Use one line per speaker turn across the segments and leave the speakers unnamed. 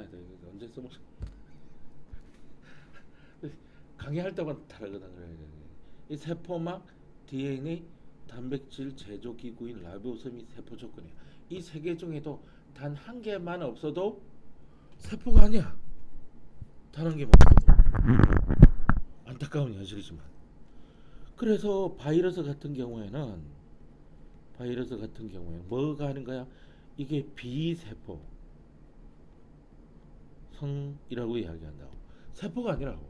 써놔야 돼. 이거 언제 써먹 강의할 때만 다르거든. 이 세포막, DNA, 단백질 제조 기구인 라이보솜이 세포 조건이야. 이 세 개 중에도 단 한 개만 없어도 세포가 아니야. 단 한 개만 없어도. 안타까운 현실이지만. 그래서 바이러스 같은 경우에는 뭐가 하는 거야? 이게 비세포 성이라고 이야기한다고. 세포가 아니라고.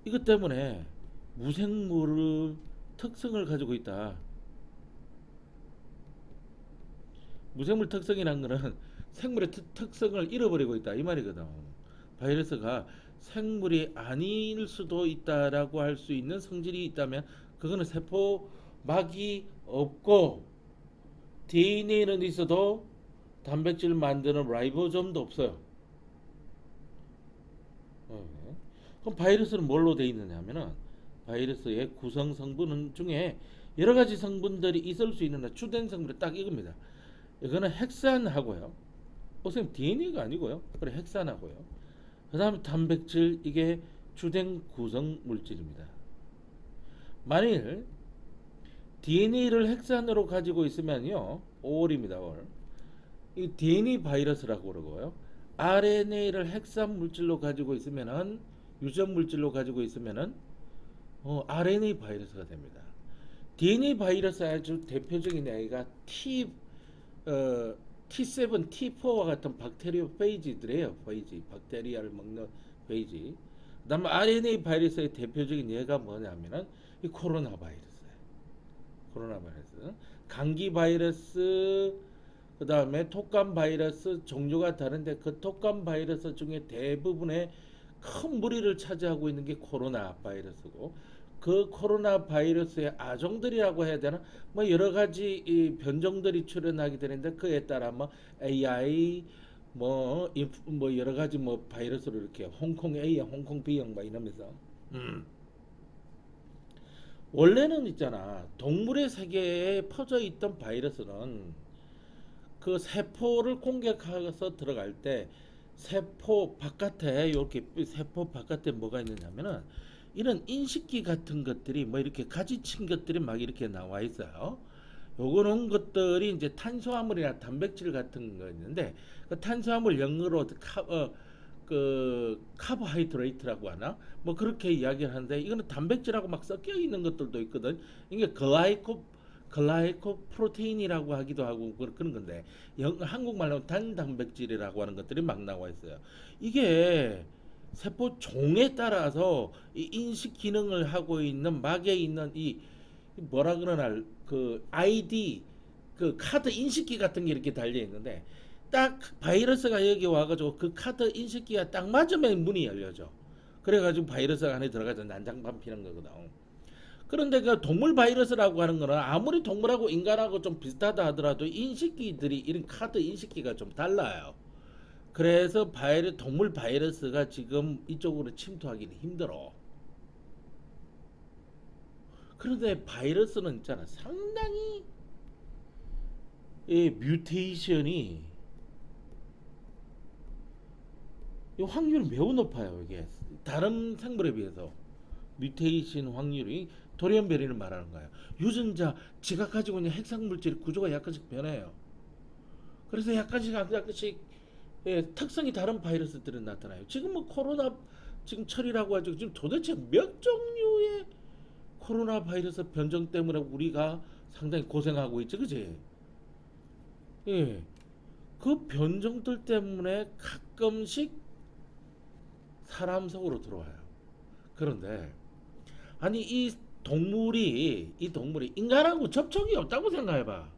이것 때문에 무생물의 특성을 가지고 있다. 무생물 특성이란 거는 생물의 특성을 잃어버리고 있다 이 말이거든. 바이러스가 생물이 아닐 수도 있다라고 할 수 있는 성질이 있다면 그거는 세포막이 없고 DNA는 있어도 단백질 만드는 라이보솜도 없어요. 그럼 바이러스는 뭘로 되어 있느냐면은 바이러스의 구성 성분 중에 여러 가지 성분들이 있을 수 있는 주된 성분이 딱 이겁니다. 이거는 헥산하고요. 선생님 DNA가 아니고요. 그래 헥산하고요. 그다음에 단백질 이게 주된 구성 물질입니다. 만일 DNA를 헥산으로 가지고 있으면요, 올입니다. 올. 이 DNA 바이러스라고 그러고요. RNA를 헥산 물질로 가지고 있으면은 유전 물질로 가지고 있으면은 RNA 바이러스가 됩니다. DNA 바이러스 아주 대표적인 애가 T7, T4와 같은 박테리오 페이지들이에요. 박테리아를 먹는 페이지. 그다음에 RNA 바이러스의 대표적인 예가 뭐냐면은 이 코로나 바이러스예요. 코로나 바이러스, 감기 바이러스, 그다음에 독감 바이러스 종류가 다른데 그 독감 바이러스 중에 대부분의 큰 무리를 차지하고 있는 게 코로나 바이러스고, 그 코로나 바이러스의 아종들이라고 해야 되나, 뭐 여러 가지 이 변종들이 출현하게 되는데 그에 따라 뭐 AI 뭐 여러 가지 뭐 바이러스로 이렇게 홍콩 A형, 홍콩 B형 막 이러면서 원래는 있잖아, 동물의 세계에 퍼져 있던 바이러스는 그 세포를 공격해서 들어갈 때 세포 바깥에, 이렇게 세포 바깥에 뭐가 있느냐면은 이런 인식기 같은 것들이 뭐 이렇게 가지친 것들이 막 이렇게 나와 있어요. 요거는 것들이 이제 탄수화물이나 단백질 같은 거 있는데, 그 탄수화물 영어로 그 카보하이드레이트라고 하나 뭐 그렇게 이야기를 하는데, 이거는 단백질하고 막 섞여 있는 것들도 있거든. 이게 글라이코 프로테인이라고 하기도 하고 그런 건데, 한국말로 단단백질이라고 하는 것들이 막 나와 있어요. 이게 세포 종에 따라서 이 인식 기능을 하고 있는 막에 있는 이 뭐라 그러나 그 아이디, 그 카드 인식기 같은 게 이렇게 달려 있는데, 딱 바이러스가 여기 와가지고 그 카드 인식기가 딱 맞으면 문이 열려져. 그래가지고 바이러스가 안에 들어가서 난장판 피는 거거든. 그런데 그 동물 바이러스라고 하는 거는 아무리 동물하고 인간하고 좀 비슷하다 하더라도 인식기들이, 이런 카드 인식기가 좀 달라요. 그래서 동물 바이러스가 지금 이쪽으로 침투하기는 힘들어. 그런데 바이러스는 있잖아, 상당히 이 뮤테이션이 이 확률이 매우 높아요. 이게 다른 생물에 비해서 뮤테이션 확률이, 돌연변이를 말하는 거예요. 유전자 지가 가지고 있는 핵상 물질 구조가 약간씩 변해요. 그래서 약간씩 특성이 다른 바이러스들은 나타나요. 지금 뭐 코로나 지금 철이라고 하죠. 지금 도대체 몇 종류의 코로나 바이러스 변종 때문에 우리가 상당히 고생하고 있죠, 그지? 예, 그 변종들 때문에 가끔씩 사람 속으로 들어와요. 그런데 아니 이 동물이 인간하고 접촉이 없다고 생각해봐.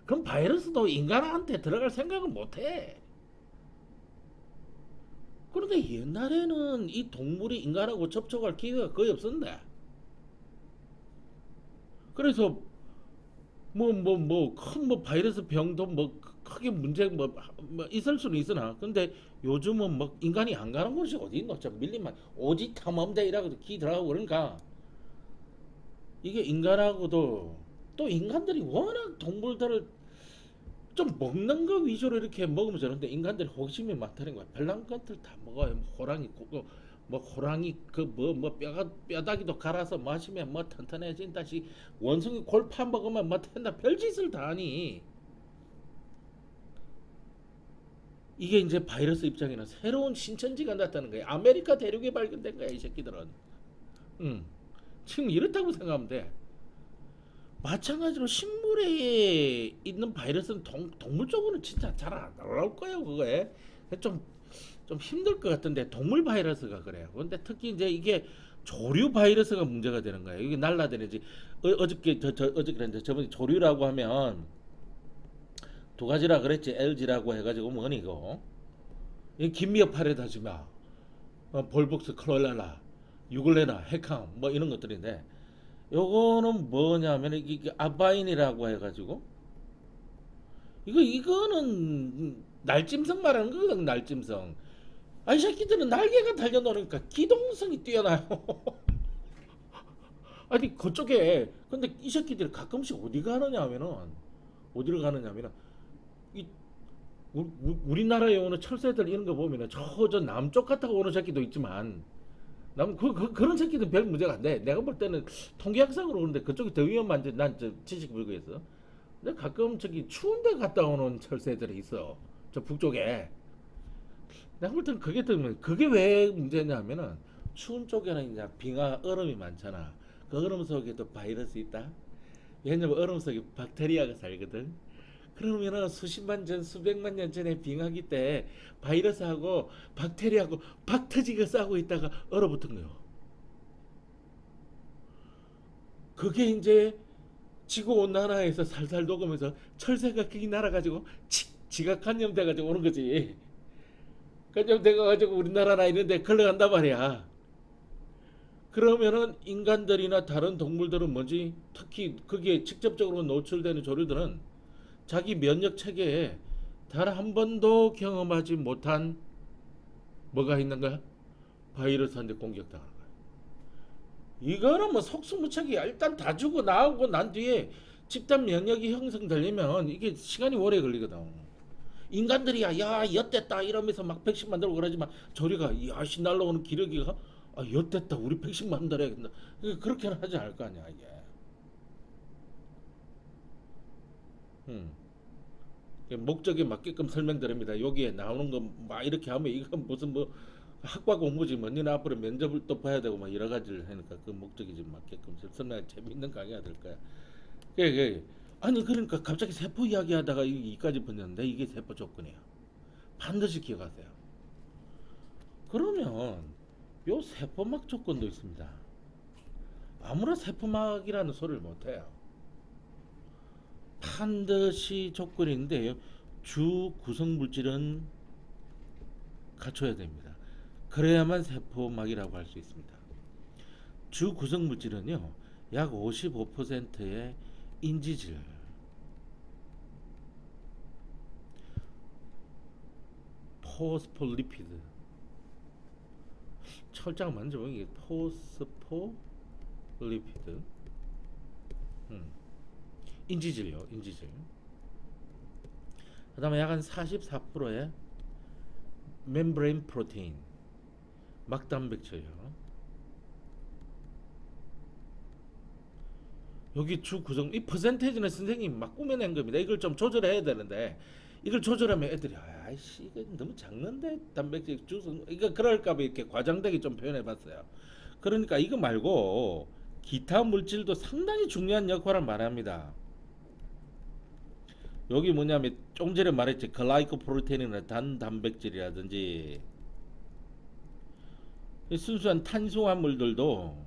그럼 바이러스도 인간한테 들어갈 생각은 못해. 그런데 옛날에는 이 동물이 인간하고 접촉할 기회가 거의 없었는데, 그래서 큰 바이러스 병도 뭐 크게 문제 뭐 있을 수는 있으나, 근데 요즘은 뭐 인간이 안 가는 곳이 어디 있노? 저 밀리면 오지 탐험대 이라고도 기 들어가고 그러니까, 이게 인간하고도, 또 인간들이 워낙 동물들을 좀 먹는 거 위주로 이렇게 먹으면 되는데 인간들이 호기심이 많다는 거야. 별난 것들 다 먹어요. 뭐 호랑이 뭐 호랑이 그 뭐 뼈가 뼈다귀도 갈아서 마시면 뭐 튼튼해진다시 원숭이 골파 먹으면 뭐 된다 별짓을 다 하니 이게 이제 바이러스 입장에는 새로운 신천지가 나타나는 거야. 아메리카 대륙에 발견된 거야 이 새끼들은. 음. 지금 이렇다고 생각하면 돼. 마찬가지로 식물에 있는 바이러스는 동물 쪽으로는 진짜 잘 안 올라올 거예요 그거에. 좀, 좀 힘들 것 같은데 동물 바이러스가 그래요. 근데 특히 이제 이게 조류 바이러스가 문제가 되는 거예요. 이게 날라다니지. 어저께 어저께 저번에 조류라고 하면 두 가지라 그랬지. LG라고 해가지고 뭐니고 이 김미역 파레다지마, 볼복스 클로렐라, 유글레나, 헤캉 뭐 이런 것들인데 요거는 뭐냐면 이게 아바인이라고 해가지고 이거는 날짐승 말하는 거거든. 날짐승. 아이 새끼들은 날개가 달려노니까 기동성이 뛰어나요. 아니 그쪽에 근데 이 새끼들이 가끔씩 어디 가느냐 하면은 어디를 가느냐 하면은 이 우리나라에 오는 철새들 이런 거 보면은 저 남쪽 갔다가 오는 새끼도 있지만 그런 새끼들 별 문제가 안 돼. 내가 볼 때는 통계학상으로 그런데 그쪽이 더 위험한지 난저 지식 불구했어. 근데 가끔 저기 추운데 갔다 오는 철새들이 있어. 저 북쪽에. 내가 볼 때는 그게 왜 문제냐면은 추운 쪽에는 이제 빙하 얼음이 많잖아. 그 얼음 속에도 바이러스 있다. 왜냐면 얼음 속에 박테리아가 살거든. 그러면은 수십만 년, 수백만 년 전에 빙하기 때 바이러스하고 박테리아하고 박 터지게 싸우고 있다가 얼어붙은 거요. 그게 이제 지구 온난화에서 살살 녹으면서 철새가 거기 날아가지고 지가 간염돼가지고 오는 거지. 간염돼가지고 우리나라나 이런데 걸러간단 말이야. 그러면은 인간들이나 다른 동물들은 뭐지? 특히 거기에 직접적으로 노출되는 조류들은 자기 면역 체계에 단 한 번도 경험하지 못한 뭐가 있는 거야? 바이러스한테 공격당하는 거야. 이거는 뭐 속수무책이야. 일단 다 주고 나오고 난 뒤에 집단 면역이 형성되려면 이게 시간이 오래 걸리거든. 인간들이야, 야, 엿됐다 이러면서 막 백신 만들고 그러지만 저리가, 야, 씨 날라오는 기러기가, 아, 엿됐다, 우리 백신 만들어야겠다. 그렇게는 하지 않을 거 아니야, 이게. 음. 목적에 맞게끔 설명드립니다. 여기에 나오는 거 막 이렇게 하면 이건 무슨 뭐 학과 공부지 뭐 니네 앞으로 면접을 또 봐야 되고 막 여러 가지를 하니까 그 목적이 좀 맞게끔 설명 재밌는 강의가 될 거야. 아니 그러니까 갑자기 세포 이야기하다가 이까지 번졌는데 이게 세포 조건이에요. 반드시 기억하세요. 그러면 요 세포막 조건도 있습니다. 아무나 세포막이라는 소리를 못해요. 반드시 조건인데 주 구성 물질은 갖춰야 됩니다. 그래야만 세포막이라고 할 수 있습니다. 주 구성 물질은요, 약 55%의 인지질, 포스폴리피드, 철장 만져보면 이게 포스폴리피드, 인지질요, 인지질. 그 다음에 약 한 44%의 멤브레인 프로테인, 막단백질요. 여기 주 구성, 이 퍼센테이지는 선생님이 막 꾸며낸 겁니다. 이걸 좀 조절해야 되는데, 이걸 조절하면 애들이, 아이씨, 이거 너무 작는데, 단백질 주성, 이거 그럴까봐 이렇게 과장되게 좀 표현해봤어요. 그러니까 이거 말고, 기타 물질도 상당히 중요한 역할을 말합니다. 여기 뭐냐면 조금 전에 말했지 글라이코프로테인이나 단백질이라든지 순수한 탄수화물들도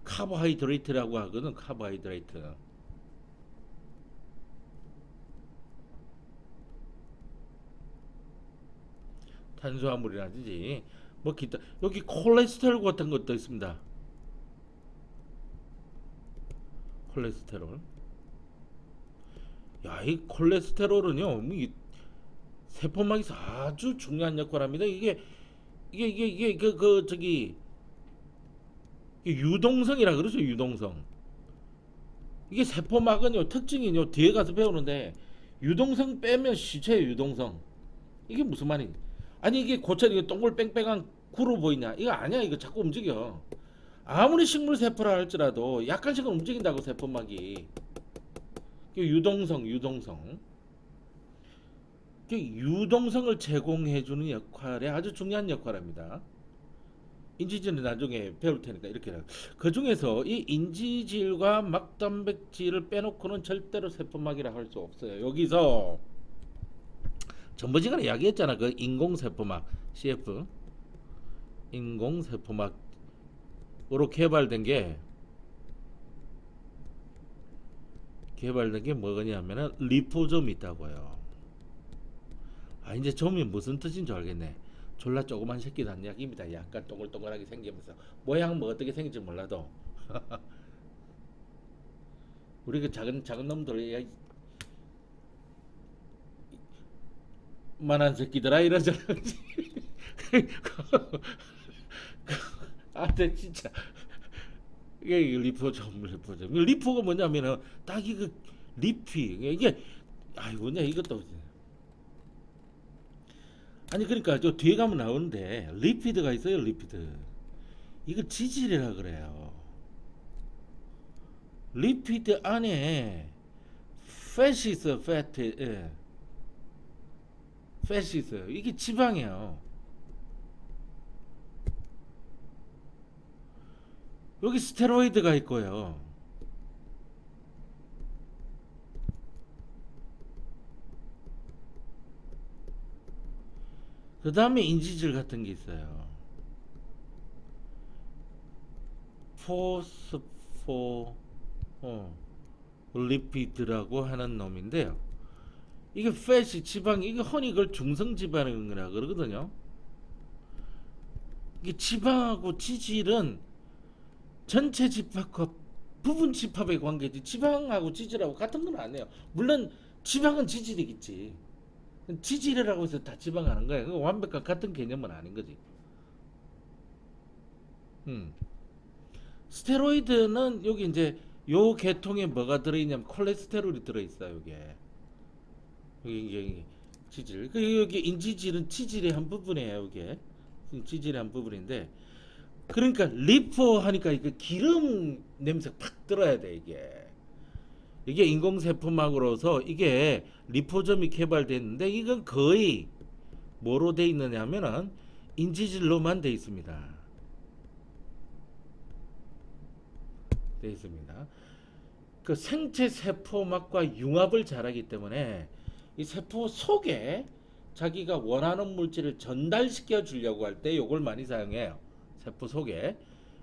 카보하이드레이트라고 하거든. 카보하이드레이트 탄수화물이라든지 뭐 기타 여기 콜레스테롤 같은 것도 있습니다. 콜레스테롤. 야, 이 콜레스테롤은요, 이 세포막에서 아주 중요한 역할을 합니다. 이게 저기 이게 유동성이라 그러죠. 유동성. 이게 세포막은요 특징이요 뒤에 가서 배우는데 유동성 빼면 시체예요. 유동성. 이게 무슨 말이니? 아니 이게 고철 이게 동글 뺑뺑한 구로 보이냐? 이거 아니야. 이거 자꾸 움직여. 아무리 식물 세포라 할지라도 약간씩은 움직인다고 세포막이. 이게 유동성, 유동성. 이게 유동성을 제공해주는 역할에 아주 중요한 역할입니다. 인지질은 나중에 배울 테니까 이렇게. 그 중에서 이 인지질과 막단백질을 빼놓고는 절대로 세포막이라 할 수 없어요. 여기서 전번시간에 이야기했잖아. 그 인공세포막 CF 인공세포막으로 개발된 게 뭐냐면은 리포좀이 있다고요. 아 이제 점이 무슨 뜻인 줄 알겠네. 졸라 조그만 새끼란 이야기입니다. 약간 동글동글하게 생기면서 모양 뭐 어떻게 생길지 몰라도 우리 그 작은 놈들 만한 새끼들아 이러잖아. 아, 근데 진짜 이게 리포점. 리포가 뭐냐면은 딱 이거 리피 이게 아이 뭐냐 이것도 아니 그러니까 저 뒤에 가면 나오는데 리피드가 있어요. 리피드 이거 지질이라 그래요. 리피드 안에 팻이 있어. 패트 예. 팻이 있어요. 이게 지방이에요. 여기 스테로이드가 있고요. 그 다음에 인지질 같은 게 있어요. 포스포 리피드라고 하는 놈인데요. 이게 팻이 지방 이게 허니 이걸 중성 지방이라 그러거든요. 이게 지방하고 지질은 전체 집합과 부분 집합의 관계지 지방하고 지질하고 같은 건 아니에요. 물론 지방은 지질이겠지. 지질이라고 해서 다 지방하는 거야. 완벽한 같은 개념은 아닌 거지. 음. 스테로이드는 여기 이제 요 계통에 뭐가 들어있냐면 콜레스테롤이 들어있어요. 여기 지질. 여기 인지질은 지질의 한 부분이에요. 이게 지질의 한 부분인데 그러니까 리포 하니까 이게 기름 냄새 팍 들어야 돼 이게 인공세포막으로서 이게 리포점이 개발됐는데 이건 거의 뭐로 돼 있느냐면은 인지질로만 돼 있습니다. 돼 있습니다. 그 생체 세포막과 융합을 잘하기 때문에 이 세포 속에 자기가 원하는 물질을 전달시켜 주려고 할 때 이걸 많이 사용해요. 세포 속에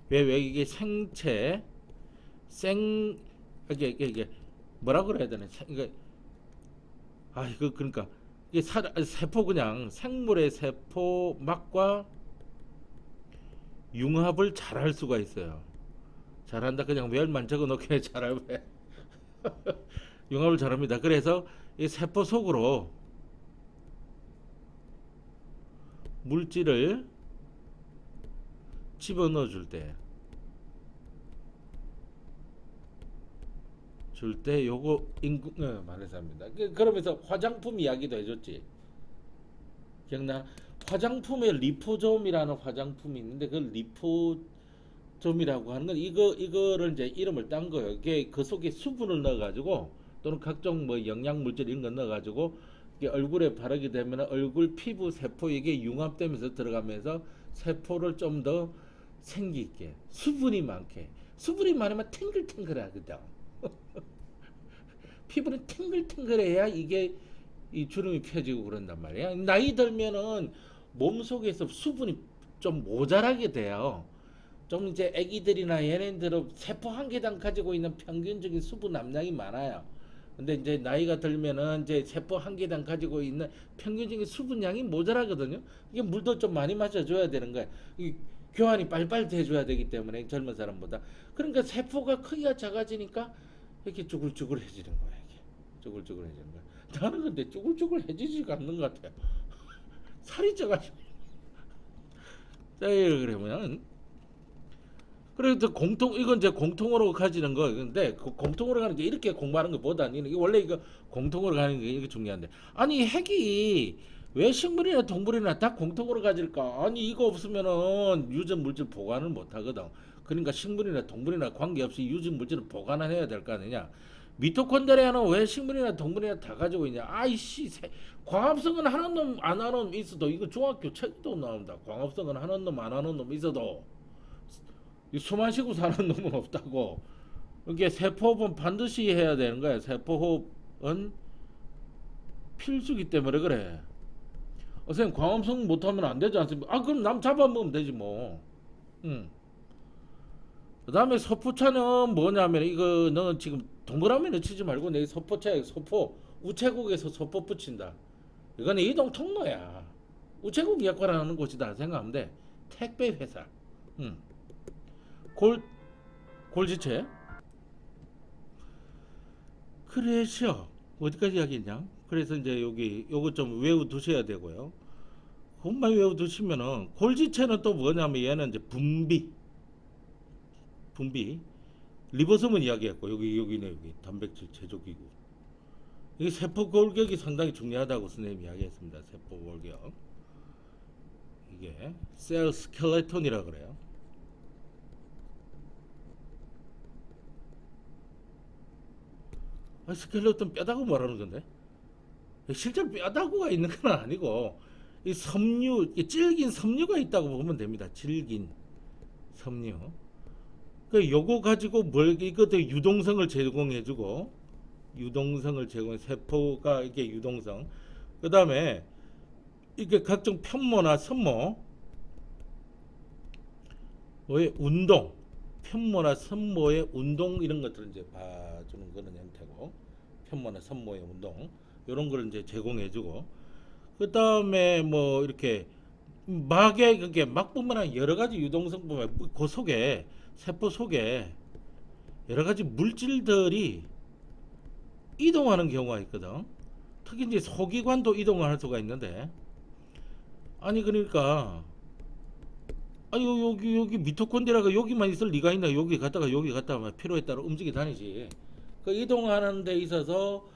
왜 이게 생체 이게 뭐라 그래야 되나 이게 이거 그러니까 이게 세포 그냥 생물의 세포막과 융합을 잘할 수가 있어요. 잘한다 그냥 멸만 적어놓게 잘하고 융합을 잘합니다. 그래서 이 세포 속으로 물질을 집어넣어 줄 때 요거 말해서 합니다. 그러면서 화장품 이야기도 해줬지. 기억나? 화장품에 리포좀이라는 화장품이 있는데 그 리포좀이라고 하는 건 이거를 이제 이름을 딴 거예요. 이게 그 속에 수분을 넣어가지고 또는 각종 뭐 영양 물질 이런 거 넣어가지고 이게 얼굴에 바르게 되면 얼굴 피부 세포 이게 융합되면서 들어가면서 세포를 좀 더 생기 있게 수분이 많으면 탱글탱글하거든. 피부는 탱글탱글해야 이게 이 주름이 펴지고 그런단 말이야. 나이 들면은 몸 속에서 수분이 좀 모자라게 돼요. 좀 이제 애기들이나 얘네들은 세포 한 개당 가지고 있는 평균적인 수분 함량이 많아요. 근데 이제 나이가 들면은 이제 세포 한 개당 가지고 있는 평균적인 수분량이 모자라거든요. 이게 물도 좀 많이 마셔줘야 되는 거야. 이 교환이 빨리빨리 돼줘야 되기 때문에 젊은 사람보다. 그러니까 세포가 크기가 작아지니까 이렇게 쭈글쭈글해지는 거야. 이게 쭈글쭈글해지는 거야. 나는 근데 쭈글쭈글해지지가 않는 것 같아요. 살이 쪄가지고. 자, 그러면 그래서 이건 이제 공통으로 가지는 거. 근데 그 공통으로 가는 게 이렇게 공부하는 것보다는 이게 원래 이거 공통으로 가는 게 이게 중요한데. 아니, 핵이 왜 식물이나 동물이나 다 공통으로 가질까? 아니, 이거 없으면은 유전 물질 보관을 못 하거든. 그러니까 식물이나 동물이나 관계없이 유전 물질을 보관을 해야 될 거 아니냐. 미토콘드리아는 왜 식물이나 동물이나 다 가지고 있냐? 아이씨, 광합성은 하는 놈 안 하는 놈 있어도 이거 중학교 책도 나온다. 광합성은 하는 놈 안 하는 놈 있어도 숨 안 쉬고 사는 놈은 없다고. 이게 세포호흡은 반드시 해야 되는 거야. 세포호흡은 필수기 때문에 그래. 선생님 광합성 못하면 안 되지 않습니까? 아, 그럼 남 잡아먹으면 되지 뭐. 응. 그 다음에 서포차는 뭐냐면 이거는 지금 동그라미는 치지 말고 내 서포차에 서포 우체국에서 서포 붙인다. 이거는 이동 통로야. 우체국 역할하는 곳이다 생각하면 돼. 택배 회사. 응. 골 골지체. 그래서 어디까지 이야기했냐? 그래서 이제 여기 요거 좀 외워 두셔야 되고요. 그것만 외워 두시면은 골지체는 또 뭐냐면 얘는 이제 분비 리보솜은 이야기했고 여기네 여기 단백질 제조기구. 이게 세포 골격이 상당히 중요하다고 선생님이 이야기했습니다. 세포 골격. 이게 셀 스켈레톤이라 그래요. 아, 스켈레톤 뼈다구 말하는 건데 실제로 뼈다구가 있는 건 아니고 이 섬유, 이 질긴 섬유가 있다고 보면 됩니다. 질긴 섬유. 그 요거 가지고 이것도 유동성을 제공해주고 세포가 이게 유동성. 그 다음에 이게 각종 편모나 선모 의 운동, 편모나 선모의 운동 이런 것들을 이제 봐주는 그런 형태고, 편모나 선모의 운동 이런 걸 이제 제공해주고, 그 다음에 뭐 이렇게 그게 막뿐만 아니라 여러 가지 유동성 보면 그 속에 세포 속에 여러 가지 물질들이 이동하는 경우가 있거든. 특히 이제 소기관도 이동할 수가 있는데, 아니 그러니까 아니 여기 미토콘드리아가 여기만 있을 리가 있나? 여기 갔다가 필요에 따라 움직이 다니지. 그 이동하는 데 있어서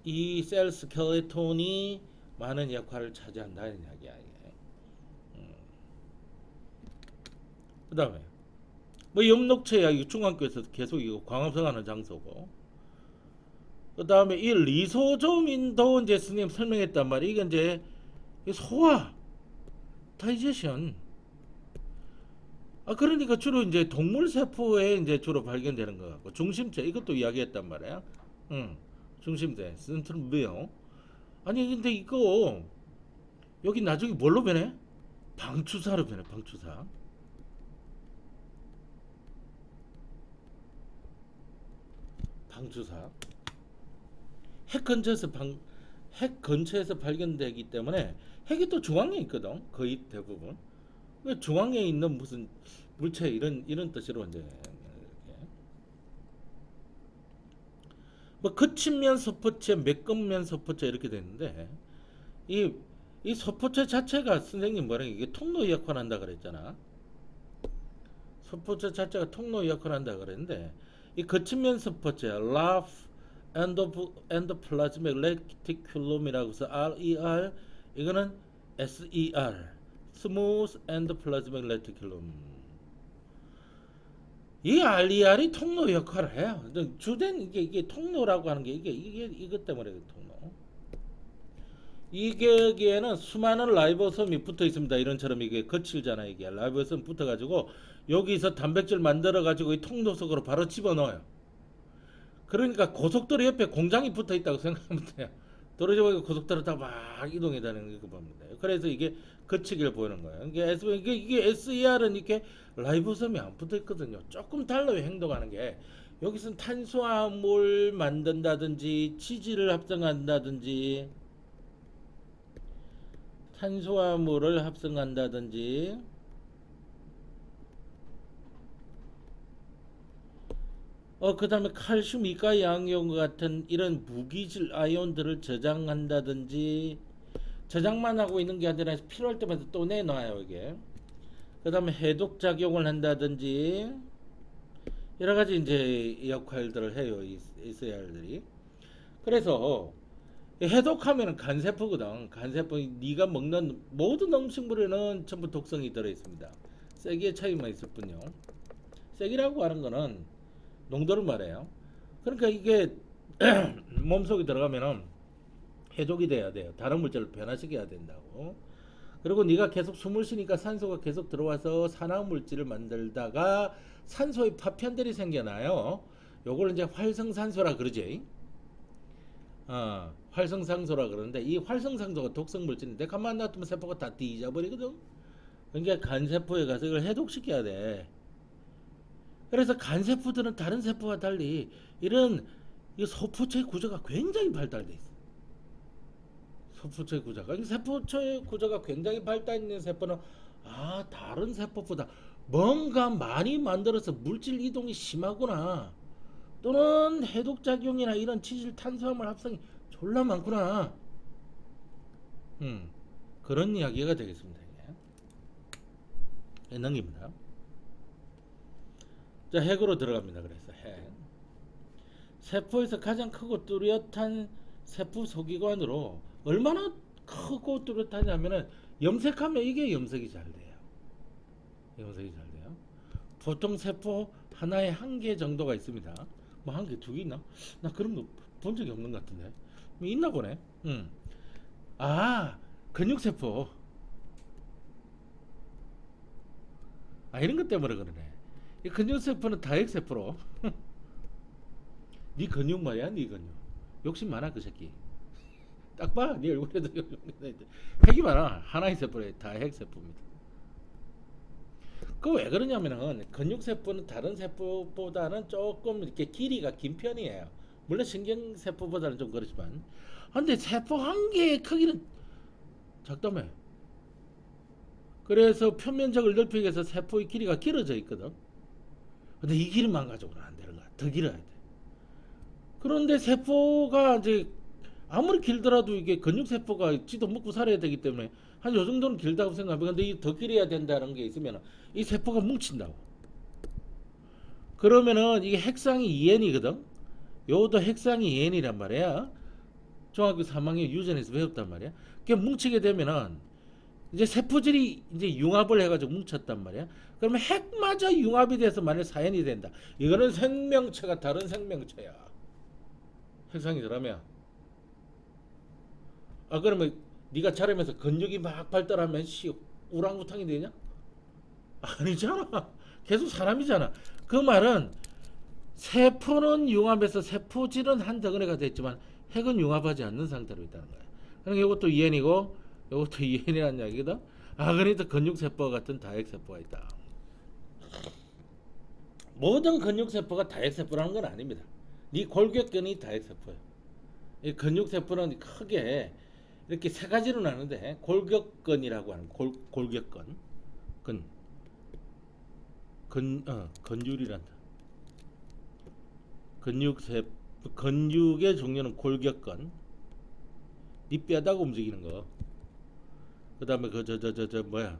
이 셀 스켈레톤이 많은 역할을 차지한다는 이야기야 이게. 그다음에 뭐 엽록체야. 이거 중학교에서 계속 이거 광합성하는 장소고. 그다음에 이 리소조민도 이제 스님 설명했단 말이야. 이게 이제 소화, 다이제션. 아 그러니까 주로 이제 동물 세포에 이제 주로 발견되는 것 같고, 중심체 이것도 이야기했단 말이야. 중심체, 센트럼비오. 아니 근데 이거 여기 나중에 뭘로 변해? 방추사로 변해. 방추사. 방추사. 핵 근처에서 발견되기 때문에 핵이 또 중앙에 있거든. 거의 대부분. 중앙에 있는 무슨 물체 이런 뜻으로 이제 이렇게. 뭐 거친면 서포체, 매끈면 서포체 이렇게 되는데 이 서포체 자체가 선생님 뭐라 이게 통로 역할을 한다 그랬잖아. 서포체 자체가 통로 역할을 한다 그랬는데 이 거친면 서포체 라프 엔도플라즈믹 레티큘럼이라고 해서 RER 이거는 SER 스무스 엔도플라즈믹 레티큘럼. 이 RER이 통로 역할을 해요. 주된 이게 통로라고 하는 게 이것 때문에 통로. 이게 여기에는 수많은 라이보솜이 붙어 있습니다. 이런처럼 이게 거칠잖아. 이게 라이보솜 붙어 가지고 여기서 단백질 만들어 가지고 이 통로 속으로 바로 집어넣어요. 그러니까 고속도로 옆에 공장이 붙어 있다고 생각하면 돼요. 도로 쪽에 고속도로 다 막 이동해 다니는 거 보면 돼요. 그래서 이게 거치기를 보이는 거예요. 이게 SER은 이렇게 라이보솜이 안 붙어 있거든요. 조금 달라요. 행동하는 게. 여기서는 탄수화물 만든다든지 치즈를 합성한다든지 탄수화물을 합성한다든지 그 다음에 칼슘, 이가, 양이온 같은 이런 무기질 아이온들을 저장한다든지, 저장만 하고 있는 게 아니라 필요할 때마다 또 내놔요 이게. 그 다음에 해독 작용을 한다든지, 여러 가지 이제 역할들을 해요. 이 셀들이. 그래서 해독하면은 간세포거든. 간세포 네가 먹는 모든 음식물에는 전부 독성이 들어 있습니다. 세기의 차이만 있을 뿐요. 세기라고 하는 거는 농도를 말해요. 그러니까 이게 몸속에 들어가면은 해독이 돼야 돼요. 다른 물질을 변화시켜야 된다고. 그리고 네가 계속 숨을 쉬니까 산소가 계속 들어와서 산화 물질을 만들다가 산소의 파편들이 생겨나요. 요걸 이제 활성산소라 그러지. 활성산소라 그러는데 이 활성산소가 독성 물질인데 가만 놔두면 세포가 다 뒤져버리거든. 그러니까 간세포에 가서 이걸 해독시켜야 돼. 그래서 간세포들은 다른 세포와 달리 이런 이 소포체 구조가 굉장히 발달돼 있어. 소포체 구조가 이 세포체 구조가 굉장히 발달 있는 세포는 다른 세포보다 뭔가 많이 만들어서 물질 이동이 심하구나. 또는 해독 작용이나 이런 지질 탄수화물 합성이 졸라 많구나. 그런 이야기가 되겠습니다. 이게. 넘깁니다. 자, 핵으로 들어갑니다. 그래서 핵. 세포에서 가장 크고 뚜렷한 세포 소기관으로 얼마나 크고 뚜렷하냐면은 염색하면 이게 염색이 잘 돼요. 염색이 잘 돼요. 보통 세포 하나에 한 개 정도가 있습니다. 뭐 한 개, 두 개 있나? 나 그런 거 본 적이 없는 것 같은데. 뭐 있나 보네. 근육세포. 이런 것 때문에 그러네. 이 근육세포는 다핵세포로. 네 근육 말이야, 네 근육. 욕심 많아, 그 새끼. 딱 봐, 네 얼굴에도 핵이 많아. 하나의 세포에 다핵세포입니다. 그 왜 그러냐면은 근육세포는 다른 세포보다는 조금 이렇게 길이가 긴 편이에요. 물론 신경세포보다는 좀 그렇지만. 근데 세포 한 개의 크기는 작다며. 그래서 표면적을 넓히기 위해서 세포의 길이가 길어져 있거든. 근데 이 길이만 가지고는 안 되는 거야. 더 길어야 돼. 그런데 세포가 이제 아무리 길더라도 이게 근육세포가 지도 먹고 살아야 되기 때문에 한 요 정도는 길다고 생각하면 근데 이 더 길어야 된다는 게 있으면 이 세포가 뭉친다고. 그러면은 이게 핵상이 2n이거든. 요도 핵상이 2n이란 말이야. 중학교 3학년 유전에서 배웠단 말이야. 그게 뭉치게 되면은 이제 세포질이 이제 융합을 해가지고 뭉쳤단 말이야. 그러면 핵마저 융합이 돼서 만약 4n이 된다. 이거는 생명체가 다른 생명체야. 핵상이 들어가면. 그러면 네가 자라면서 근육이 막 발달하면 우랑우탕이 되냐? 아니잖아. 계속 사람이잖아. 그 말은 세포는 융합해서 세포질은 한 덩어리가 됐지만 핵은 융합하지 않는 상태로 있다는 거야. 그러니까 이것도 2n이고 이것도 2n이라는 이야기거든. 그러니까 근육세포 같은 다핵세포가 있다. 모든 근육세포가 다핵세포라는 건 아닙니다. 네 골격근이 다핵세포예요. 이 근육세포는 크게 이렇게 세 가지로 나누는데 골격근이라고 하는 골격근, 근육이란다. 근육의 종류는 골격근, 네 뼈다가 움직이는 거. 그다음에 뭐야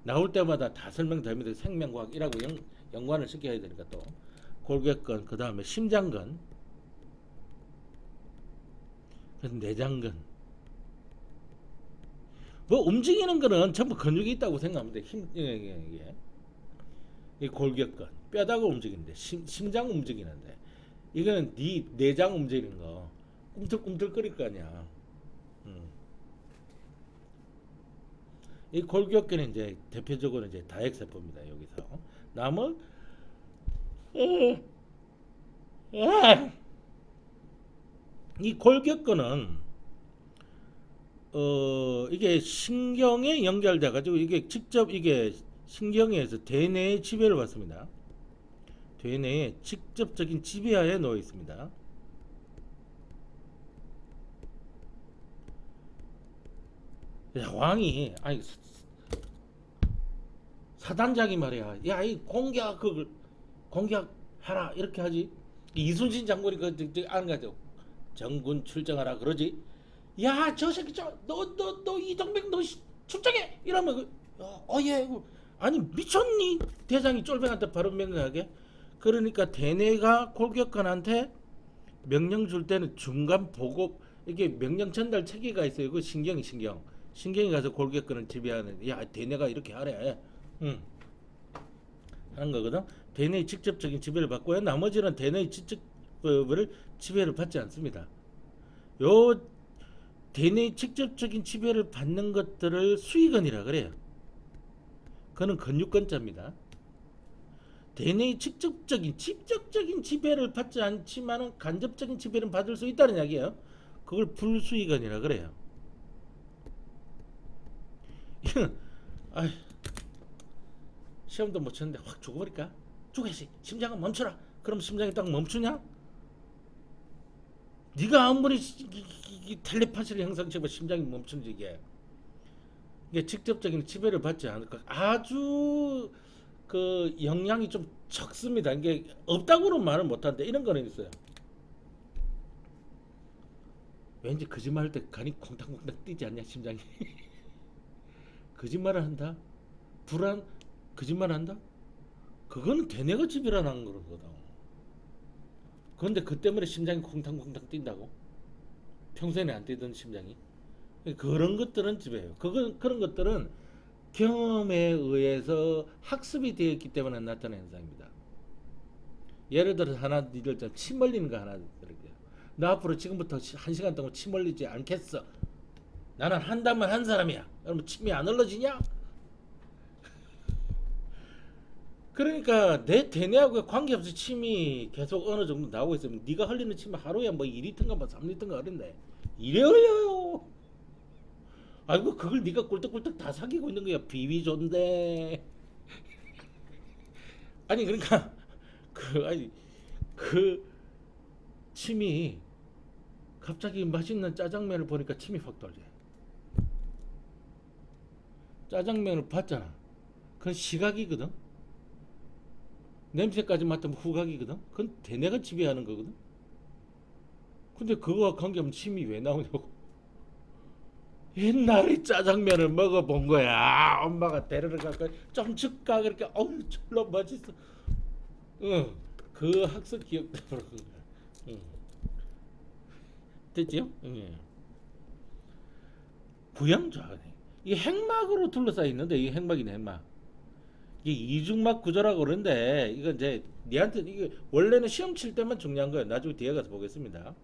나올 때마다 다 설명됩니다. 생명과학이라고 연관을 시켜야 되니까 또 골격근, 그다음에 심장근, 내장근. 뭐 움직이는 거는 전부 근육이 있다고 생각하면 돼. 이 골격근 뼈다가 움직이는데 심장 움직이는데 이거는 네 내장 움직이는 거 꿈틀꿈틀거릴 거 아니야. 이 골격근은 이제 대표적으로 이제 다핵세포입니다. 여기서 남은 이 골격근은 이게 신경에 연결돼 가지고 이게 직접 이게 신경에서 대뇌의 지배를 받습니다. 대뇌의 직접적인 지배하에 놓여 있습니다. 왕이 사단장이 말이야. 야, 이 공격하라 이렇게 하지. 이순신 장군이 아는 거죠. 정군 출정하라 그러지. 야, 저 새끼 너 이동백 너 출정해 이러면 예. 아니 미쳤니? 대장이 쫄병한테 바로 명령하게. 그러니까 대뇌가 골격근한테 명령 줄 때는 중간 보고 이게 명령 전달 체계가 있어요. 그 신경이 가서 골격근을 지배하는. 야, 대뇌가 이렇게 하래. 응. 하는 거거든. 대뇌의 직접적인 지배를 받고요. 나머지는 대뇌의 직접을 지배를 받지 않습니다. 요 대뇌의 직접적인 지배를 받는 것들을 수의근이라 그래요. 그는 근육근자입니다. 대뇌의 직접적인 지배를 받지 않지만은 간접적인 지배는 받을 수 있다는 이야기예요. 그걸 불수의근이라 그래요. 아, 시험도 못 쳤는데 확 죽어버릴까? 죽어야지. 심장은 멈춰라. 그럼 심장이 딱 멈추냐? 네가 아무리 텔레파시를 형성시키면 심장이 멈추는지 이게 직접적인 지배를 받지 않을까? 아주 그 영향이 좀 적습니다. 이게 없다고는 말을 못하는데 이런 거는 있어요. 왠지 거짓말할 때 간이 콩닥콩닥 뛰지 않냐 심장이. 거짓말을 한다. 거짓말한다. 그거는 대뇌가 지배라는 거거든. 그런데 그 때문에 심장이 콩닥콩닥 뛴다고? 평소에는 안 뛰던 심장이. 그런 것들은 지배예요. 그런 것들은 경험에 의해서 학습이 되었기 때문에 나타나는 현상입니다. 예를 들어서 하나 니들 침 흘리는 거 하나 들을게요. 나 앞으로 지금부터 1시간 동안 침 흘리지 않겠어. 나는 한다면 한 사람이야. 그러면 침이 안 흘러지냐? 그러니까 내 대뇌하고 관계없이 침이 계속 어느 정도 나오고 있으면 네가 흘리는 침이 하루에 뭐 2리터인가 뭐 3리터인가 그런데 이래 흘려요. 아이고 그걸 네가 꿀떡꿀떡 다 사귀고 있는 거야. 비위존데. 아니 그러니까 그 침이 갑자기 맛있는 짜장면을 보니까 침이 확 돌지. 짜장면을 봤잖아. 그건 시각이거든. 냄새까지 맡으면 후각이거든. 그건 대뇌가 지배하는 거거든. 근데 그거와 관계없는 침이 왜 나오냐고. 옛날에 짜장면을 먹어본 거야. 엄마가 데리러 갈까 좀 줄까 그렇게 어우 졸라 맛있어. 응. 그 학습 기억대로 응. 됐지요? 응. 부양좌네. 이 핵막으로 둘러싸여 있는데 이 핵막이네 핵막. 이게 이중막 구조라고 그러는데 이건 이제 니한테 이게 원래는 시험 칠 때만 중요한 거예요. 나중에 뒤에 가서 보겠습니다.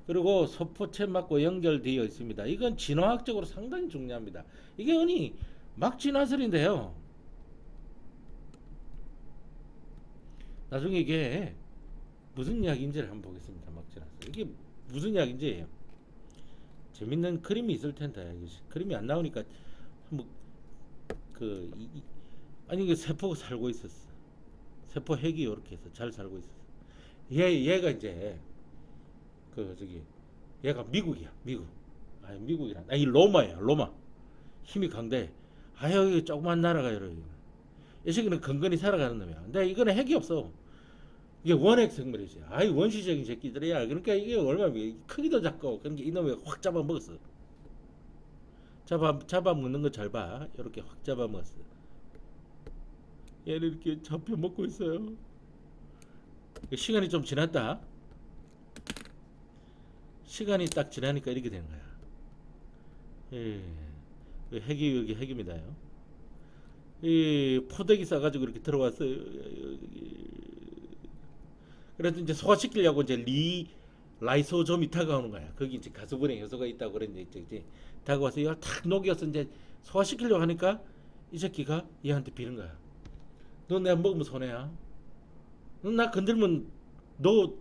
그리고 소포체막과 연결되어 있습니다. 이건 진화학적으로 상당히 중요합니다. 이게 흔히 막진화설인데요. 나중에 이게 무슨 이야기인지를 한번 보겠습니다. 막진화설. 이게 무슨 이야기인지 재밌는 그림이 있을 텐데 그림이 안 나오니까 한번 그 아니 그 세포가 살고 있었어. 세포 핵이 이렇게 해서 잘 살고 있었어. 얘가 이제 그 저기 얘가 미국이야. 미국. 아니 미국이란. 아니 로마야. 로마. 힘이 강대. 아유 조그만 나라가 이러고. 이 새끼는 건건히 살아가는 놈이야. 근데 이거는 핵이 없어. 이게 원핵 생물이지. 아이 원시적인 새끼들이야. 그러니까 이게 얼마나 크기도 작고 그러니까 이놈이 확 잡아 먹었어. 잡아 먹는 거 잘 봐. 이렇게 확 잡아 먹었어. 얘를 이렇게 잡혀 먹고 있어요. 시간이 좀 지났다. 시간이 딱 지나니까 이렇게 되는 거야. 예. 핵이 여기 핵입니다요. 이 포대기 싸가지고 이렇게 들어왔어요. 그래서 이제 소화시키려고 이제 라이소좀이 다가오는 거야. 거기 이제 가수분해 효소가 있다고 그랬는데 이제 다가와서 이걸 탁 녹여서 이제 소화시키려고 하니까 이 새끼가 얘한테 비는 거야. 너 내가 먹으면 손해야. 너 나 건들면 너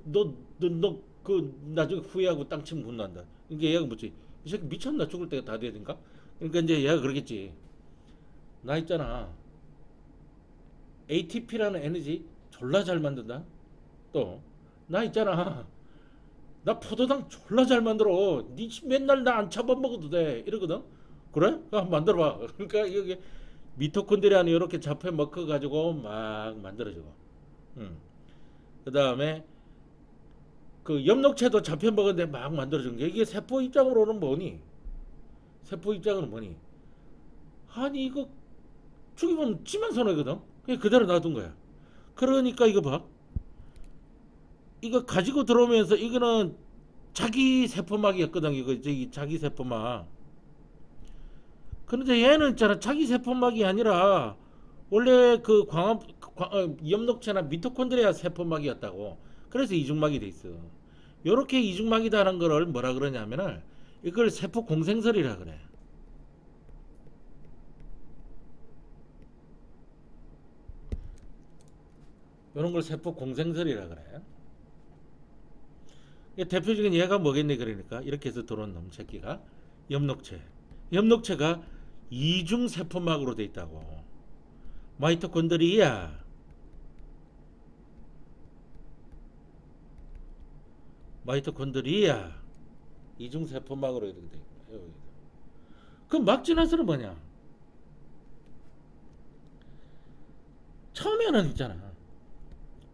그 나중에 후회하고 땅 치면 혼난다. 그러니까 얘가 뭐지? 이 새끼 미쳤나 죽을 때가 다 돼야 된가? 그러니까 이제 얘가 그러겠지. 나 있잖아. ATP라는 에너지 졸라 잘 만든다. 또 나 있잖아. 나 포도당 졸라 잘 만들어. 니 맨날 나 안 잡아먹어도 돼. 이러거든. 그래? 한번 만들어봐. 그러니까 이게 미토콘드리아는 이렇게 잡혀 먹어가지고 막 만들어지고. 그 다음에 그 엽록체도 잡혀 먹었는데 막 만들어진 게 이게 세포 입장으로는 뭐니? 세포 입장은 뭐니? 아니 이거 죽이면 지면 손해거든. 그냥 그대로 놔둔 거야. 그러니까 이거 봐. 이거 가지고 들어오면서 이거는 자기 세포막이었거든. 이거 저기 자기 세포막. 그런데 얘는 있잖아, 자기 세포막이 아니라 원래 그 엽록체나 미토콘드리아 세포막이었다고. 그래서 이중막이 돼 있어. 요렇게 이중막이다라는 거를 뭐라 그러냐면은 이걸 세포 공생설이라 그래. 요런 걸 세포 공생설이라 그래. 대표적인 예가 뭐겠니? 그러니까 이렇게 해서 들어온 놈 새끼가 엽록체. 엽록체가 이중 세포막으로 돼 있다고. 마이토콘드리아, 마이토콘드리아 이중 세포막으로 이렇게 돼 있고. 그럼 막진화설은 뭐냐? 처음에는 있잖아,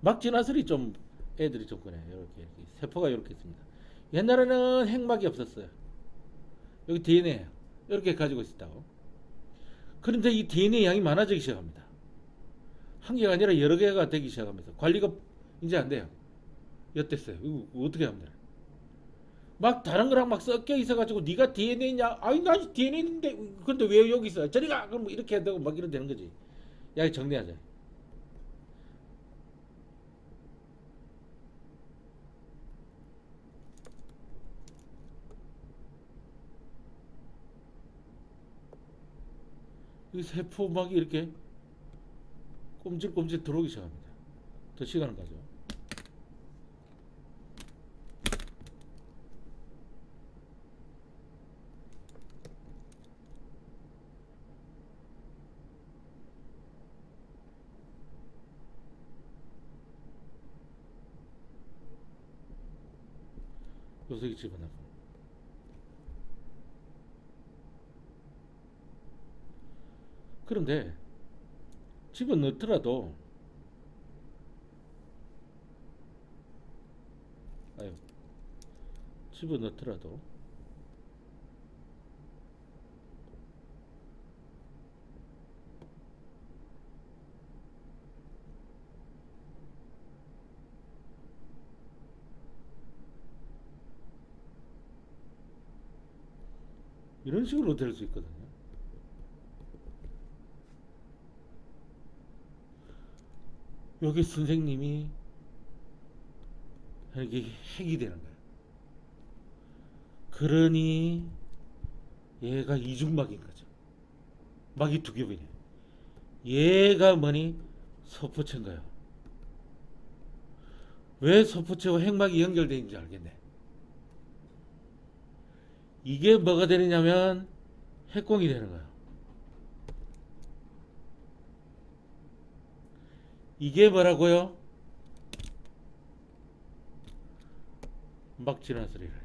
막진화설이 좀 애들이 좀 그래. 이렇게 세포가 이렇게 있습니다. 옛날에는 핵막이 없었어요. 여기 DNA 이렇게 가지고 있었다고. 그런데 이 DNA 양이 많아지기 시작합니다. 한 개가 아니라 여러 개가 되기 시작하면서 관리가 이제 안 돼요. 엿됐어요. 이거 어떻게 하면 돼? 막 다른 거랑 막 섞여 있어가지고 네가 DNA냐? 아니 나 DNA인데 근데 왜 여기 있어? 저리 가! 그럼 뭐 이렇게 해야 되고 막 이런 되는 거지. 야, 정리하자. 이 세포 막 이렇게 꼼질꼼질 들어오기 시작합니다. 더 시간을 가죠. 요석이 집어넣고. 그런데 집어넣더라도 아유 집어넣더라도 이런 식으로 될 수 있거든요. 여기 선생님이 이게 핵이 되는 거야. 그러니 얘가 이중막인 거죠. 막이 두 겹이네. 얘가 뭐니? 소포체인 거예요. 왜 소포체와 핵막이 연결되어 있는지 알겠네. 이게 뭐가 되느냐면 핵공이 되는 거예요. 이게 뭐라고요? 막진화설이래요.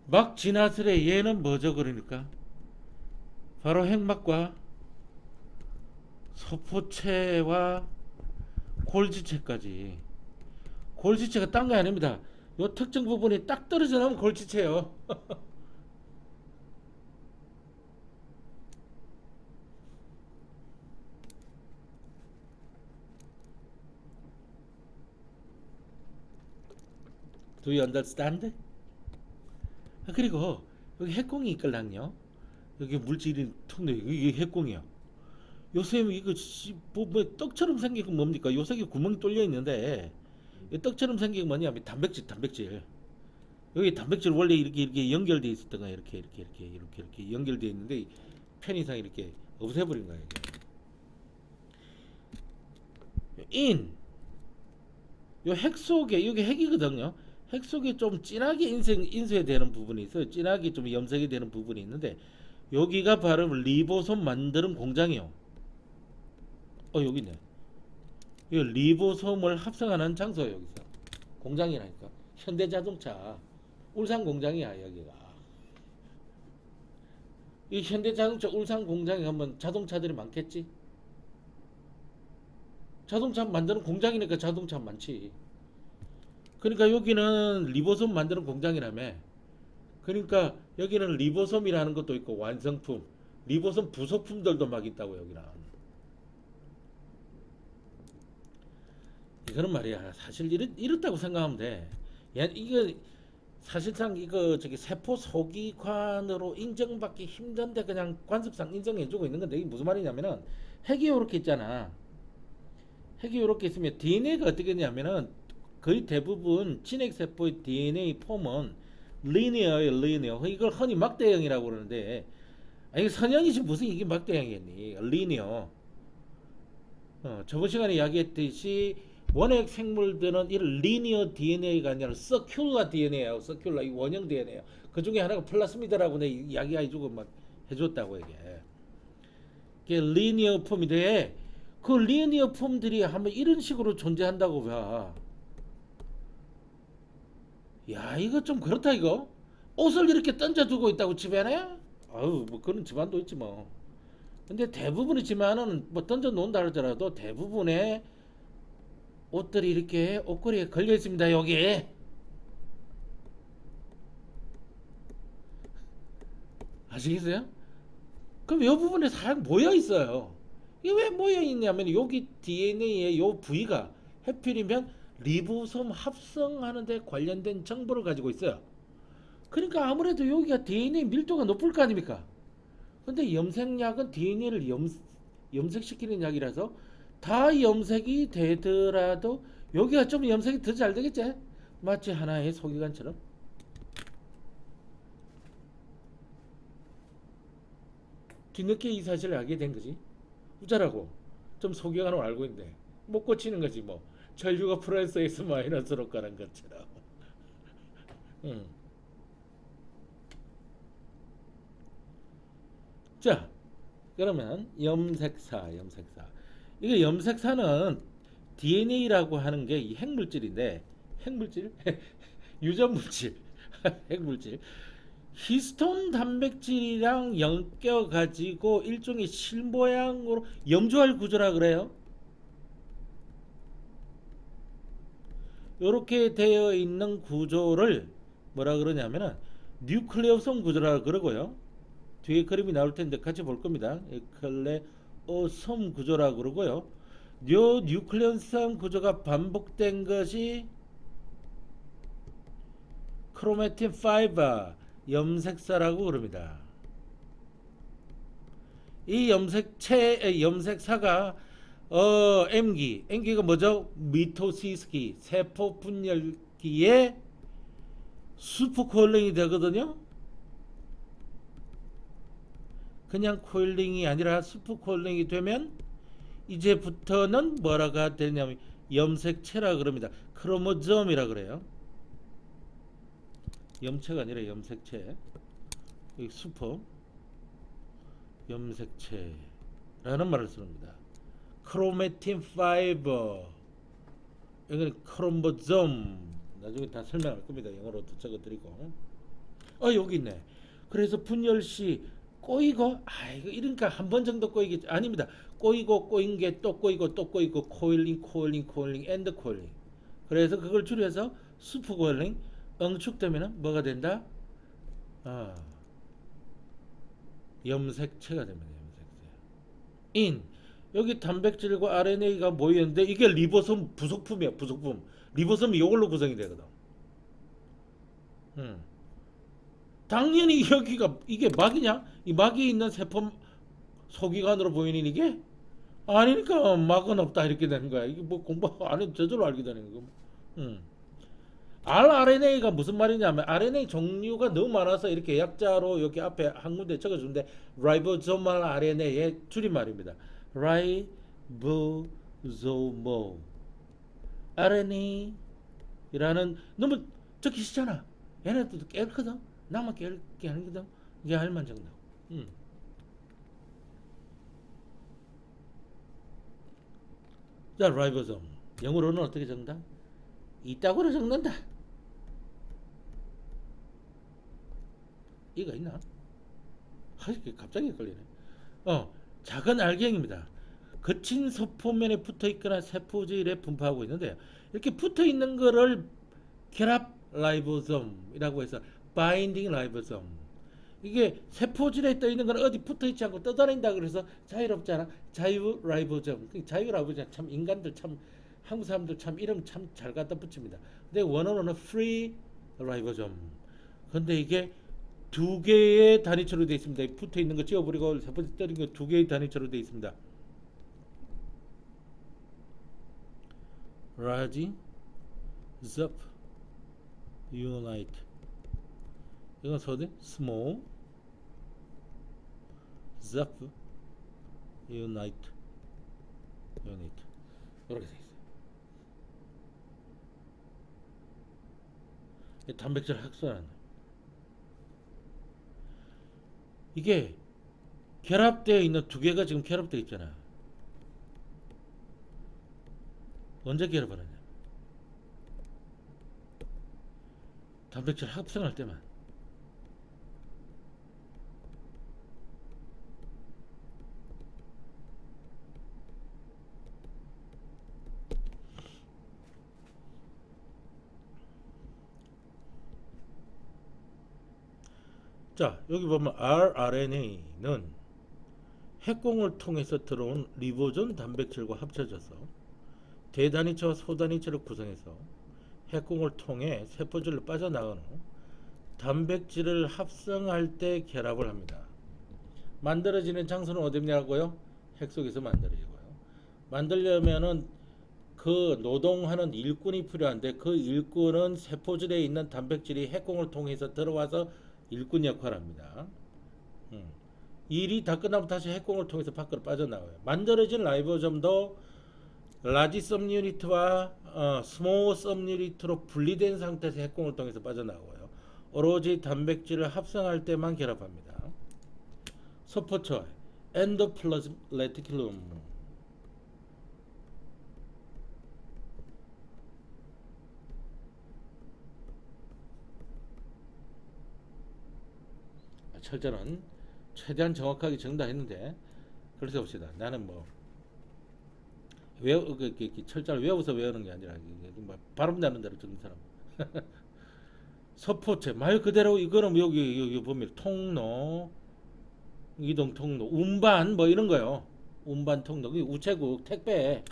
막진화설의 얘는 뭐죠? 그러니까 바로 핵막과 소포체와 골지체까지. 골지체가 딴 게 아닙니다. 요 특정 부분이 딱 떨어져 나오면 골지체예요. Do you understand? 그리고 여기 핵공이 있걸랑요. 여기 물질이 툭 내요. 이게 핵공이요. 요새 이거 뭐 떡처럼 생긴 건 뭡니까? 요새 구멍이 뚫려 있는데 이 떡처럼 생긴 게 뭐냐면 단백질. 여기 단백질 원래 이렇게 연결돼 있었던 거야. 이렇게 연결돼 있는데 편의상 이렇게 없애버린 거야. 인. 요 핵 속에 여기 핵이거든요. 핵 속에 좀 진하게 인쇄되는 부분이 있어요. 진하게 좀 염색이 되는 부분이 있는데 여기가 바로 리보솜 만드는 공장이요. 여기 있네. 이 리보솜을 합성하는 장소예요. 여기서 공장이라니까. 현대자동차 울산 공장이야 여기가. 이 현대자동차 울산 공장에 가면 자동차들이 많겠지. 자동차 만드는 공장이니까 자동차 많지. 그러니까 여기는 리보솜 만드는 공장이라며. 그러니까 여기는 리보솜이라는 것도 있고 완성품, 리보솜 부속품들도 막 있다고 여기는. 그런 말이야. 사실 이렇다고 생각하면 돼. 이거 사실상 이거 저기 세포 소기관으로 인정받기 힘든데 그냥 관습상 인정해주고 있는 건데 이게 무슨 말이냐면은 핵이 이렇게 있잖아. 핵이 이렇게 있으면 DNA가 어떻게 되냐면은 거의 대부분 진핵 세포의 DNA 폼은 리니어예요, 리니어. 이걸 흔히 막대형이라고 그러는데 아니 선형이지 무슨 이게 막대형이겠니? 리니어. 저번 시간에 이야기했듯이 원핵 생물들은 이 리니어 DNA가 아니라 서큘라 DNA예요. 서큘라 이 원형 DNA. 그 중에 하나가 플라스미드라고 내 이야기해주고 막 해줬다고 이게. 이게 리니어 폼인데 그 리니어 폼들이 한번 이런 식으로 존재한다고 봐. 야 이거 좀 그렇다 이거. 옷을 이렇게 던져두고 있다고 집안에? 아유 뭐 그런 집안도 있지 뭐. 근데 대부분의 집안은 뭐 던져 놓는다 하더라도 대부분의 옷들이 이렇게 옷걸이에 걸려 있습니다 여기. 아시겠어요? 그럼 이 부분에 살 모여 있어요. 이게 왜 모여 있냐면 여기 DNA의 요 부위가 해필이면 리보솜 합성하는데 관련된 정보를 가지고 있어요. 그러니까 아무래도 여기가 DNA 밀도가 높을 거 아닙니까? 근데 염색약은 DNA를 염색시키는 약이라서 다 염색이 되더라도 여기가 좀 염색이 더 잘 되겠지? 마치 하나의 소기관처럼. 뒤늦게 이 사실을 알게 된 거지. 우자라고 좀 소기관으로 알고 있는데 못 고치는 거지 뭐. 전류가 플러스 X 마이너스로 가는 것처럼. 음. 자, 그러면 염색사. 이게 염색사는 DNA라고 하는 게 이 핵물질인데, 핵물질? 유전물질, 핵물질. 히스톤 단백질이랑 엮여 가지고 일종의 실 모양으로 염조할 구조라 그래요. 이렇게 되어 있는 구조를 뭐라 그러냐면은 뉴클레오솜 구조라 그러고요. 뒤에 그림이 나올 텐데 같이 볼 겁니다. 뉴클레오솜 구조라 그러고요. 요 뉴클레오솜 구조가 반복된 것이 크로마틴 파이버 염색사라고 그럽니다. 이 염색사가 M기가 뭐죠? 미토시스기 세포 분열기의 슈퍼코일링이 되거든요. 그냥 코일링이 아니라 슈퍼코일링이 되면 이제부터는 뭐라가 되냐면 염색체라 그럽니다. 크로모점이라 그래요. 염체가 아니라 염색체. 슈퍼 염색체라는 말을 씁니다. 크로마틴 파이버 이건 크로모점 나중에 다 설명할 겁니다. 영어로 적어드리고 여기 있네. 그래서 분열시 꼬이고 이거 이러니까 한 번 정도 꼬이겠죠. 아닙니다. 꼬이고 꼬인 게 또 꼬이고 또 꼬이고 코일링 엔드 코일링. 그래서 그걸 줄여서 슈퍼 코일링 응축되면 뭐가 된다? 염색체가 됩니다. 염색체. 여기 단백질과 RNA가 모였는데 이게 리보솜 부속품이야. 부속품. 리보솜이 이걸로 구성이 되거든. 당연히 여기가 이게 막이냐? 이 막이 있는 세포 소기관으로 보이는 이게 아니니까 막은 없다 이렇게 되는 거야. 이게 뭐 공부 안 해도 저절로 알게 되는 거. rRNA가 무슨 말이냐면 RNA 종류가 너무 많아서 이렇게 약자로 여기 앞에 한 군데 적어주는데 라이보소말 RNA의 줄임말입니다. 라이보소모 RNA라는 너무 적기 쉽잖아. 얘네들도 깨끗하거든. 나만 깨끗게 하는 거든. 이게 할만 정도. 자, 라이보솜 영어로는 어떻게 적는다? 이따구로 적는다. 이거 있나? 갑자기 걸리네. 작은 알갱입니다. 거친 세포면에 붙어 있거나 세포질에 분포하고 있는데 이렇게 붙어 있는 거를 결합 라이보솜이라고 해서 바인딩 라이보솜. 이게 세포질에 떠 있는 건 어디 붙어 있지 않고 떠다닌다 그래서 자유롭잖아. 자유 라이보솜. 자유 라이보솜 참 인간들 참 한국 사람들 참 이름 참 잘 갖다 붙입니다. 근데 원어로는 free ribosom. 근데 이게 두 개의 단위처로 되어 있습니다. 붙어 있는 거 지워버리고 세 번째 때린 거 두 개의 단위처로 되어 있습니다. 라지, zip, unite. 이건 서대 small, zip, unite, unit. 이렇게 되어 있어요. 단백질 합성하는 이게 결합되어 있는 두 개가 지금 결합되어 있잖아. 언제 결합을 하냐? 단백질 합성할 때만. 자, 여기 보면 rRNA는 핵공을 통해서 들어온 리보존 단백질과 합쳐져서 대단위체와 소단위체를 구성해서 핵공을 통해 세포질로 빠져나간 후 단백질을 합성할 때 결합을 합니다. 만들어지는 장소는 어디냐고요? 핵 속에서 만들어지고요. 만들려면은 그 노동하는 일꾼이 필요한데 그 일꾼은 세포질에 있는 단백질이 핵공을 통해서 들어와서 일꾼 역할을 합니다. 일이 다 끝나면 다시 핵공을 통해서 밖으로 빠져나와요. 만들어진 라이보좀도 라지 섭유니트와 스몰 섭유니트로 분리된 상태에서 핵공을 통해서 빠져나오고요. 오로지 단백질을 합성할 때만 결합합니다. 서포처 엔도플라즘 레티큘럼. 철자는 최대한 정확하게 정답했는데 그래서 봅시다. 나는 뭐 철자를 외워서 외우는 게 아니라 발음 나는 대로 듣는 사람. 서포체 말 그대로 이거는 여기 보면 통로 이동 통로 운반 뭐 이런 거요. 운반 통로 우체국 택배.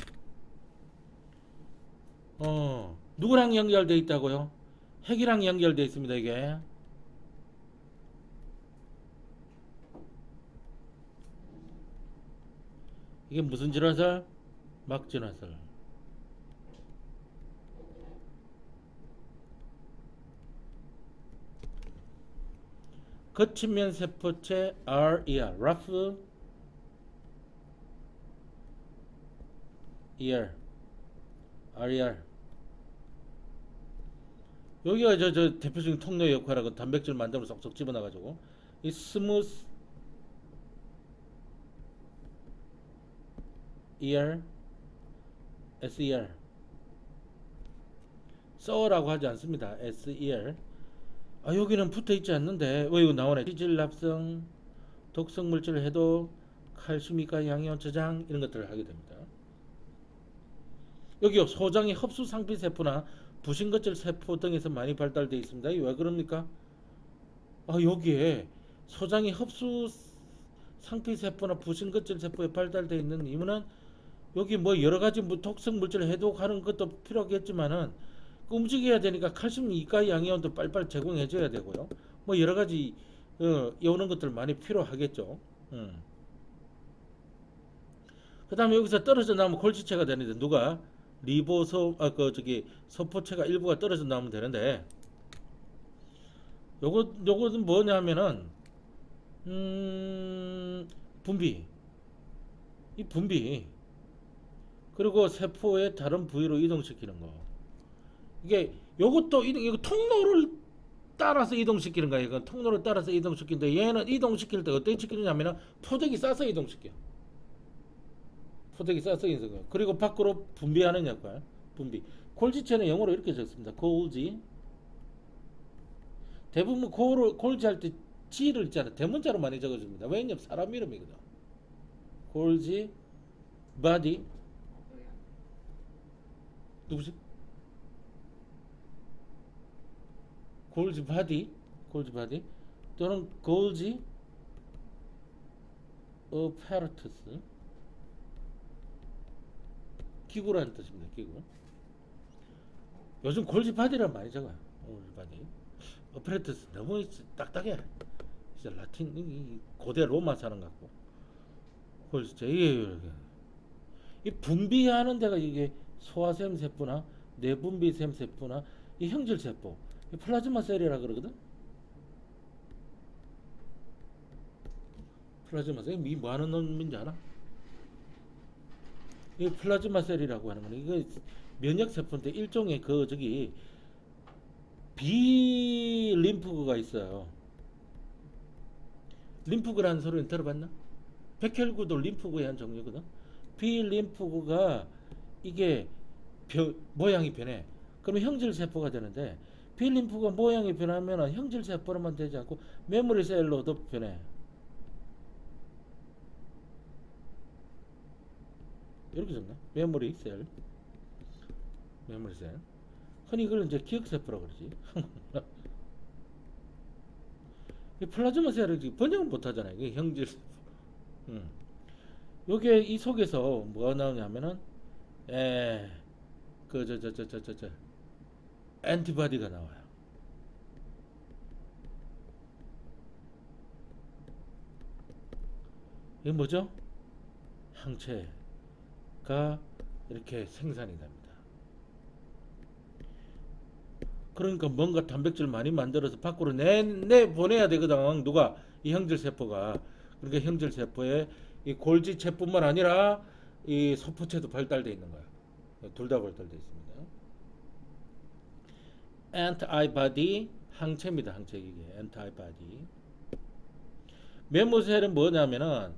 누구랑 연결돼 있다고요? 핵이랑 연결돼 있습니다. 이게 무슨 질환설? 막질환설. 거친면 세포체 RER, rough ear, RER. 여기가 저 대표적인 통로 역할하고 단백질 만들면 쏙쏙 집어넣어가지고 이 스무스 ear, SER. 써라고 하지 않습니다. SER. 여기는 붙어 있지 않는데 왜 이거 나오네. 지질 합성, 독성 물질 해독, 칼슘이가 양이온 저장 이런 것들을 하게 됩니다. 여기요 소장이 흡수 상피 세포나 부신거질 세포 등에서 많이 발달되어 있습니다. 왜 그럽니까? 여기에 소장이 흡수 상피 세포나 부신거질 세포에 발달되어 있는 이유는 여기 뭐 여러 가지 뭐 독성 물질을 해독하는 것도 필요하겠지만은 움직여야 되니까 칼슘, 이가, 양이온도 빨리빨리 제공해줘야 되고요. 뭐 여러 가지 이런 것들 많이 필요하겠죠. 그다음에 여기서 떨어져 나오면 골지체가 되는데 누가 리보소 서포체가 일부가 떨어져 나오면 되는데 요거는 뭐냐면은 분비 이 분비 그리고 세포의 다른 부위로 이동시키는 거. 이게 요것도 이거 통로를 따라서 이동시키는 거예요. 이건 통로를 따라서 이동시키는데 얘는 이동시킬 때 어떻게 시키느냐면은 포대기 싸서 이동시켜. 포대기 싸서 이동시켜. 그리고 밖으로 분비하는 역할. 분비. 골지체는 영어로 이렇게 적습니다. 골지. 대부분 골지 할 때 지를 있잖아. 대문자로 많이 적어줍니다. 왜냐면 사람 이름이거든. 골지, 바디. 누구지? 골지 바디 또는 골지 어파르투스 기구라는 뜻입니다. 기구. 요즘 골지바디란 많이 적어요. 골지바디. 어프레트스 너무 딱딱해. 진짜 라틴 고대 로마 사람 같고. 그래서 이 분비하는 데가 이게 소화샘 세포나 내분비샘 세포나 이 형질 세포, 이 플라즈마 셀이라 그러거든. 플라즈마 셀, 이 뭐 하는 놈인지 알아? 이 플라즈마 셀이라고 하는 거는 이거 면역 세포인데 일종의 그 저기 비림프구가 있어요. 림프구라는 소리는 들어봤나? 백혈구도 림프구의 한 종류거든. 비림프구가 이게 모양이 변해. 그러면 형질 세포가 되는데 비림프구가 모양이 변하면 형질 세포로만 되지 않고 메모리 셀로도 변해. 이렇게 적나? 메모리 셀. 메모리 셀. 흔히 이걸 이제 기억 세포라고 그러지. 이 플라즈마 셀을 번역을 못 하잖아요. 이게 형질 세포. 요게 이 속에서 뭐가 나오냐면은 저 엔티바디가 나와요. 이게 뭐죠? 항체가 이렇게 생산이 됩니다. 그러니까 뭔가 단백질 많이 만들어서 밖으로 내 보내야 되거든. 누가 이 형질 세포가. 그러니까 형질 세포에 이 골지체뿐만 아니라 이 소포체도 발달돼 있는 거야. 둘 다 발달돼 있습니다. antibody 항체입니다. 항체 이게 antibody. 메모셀은 뭐냐면은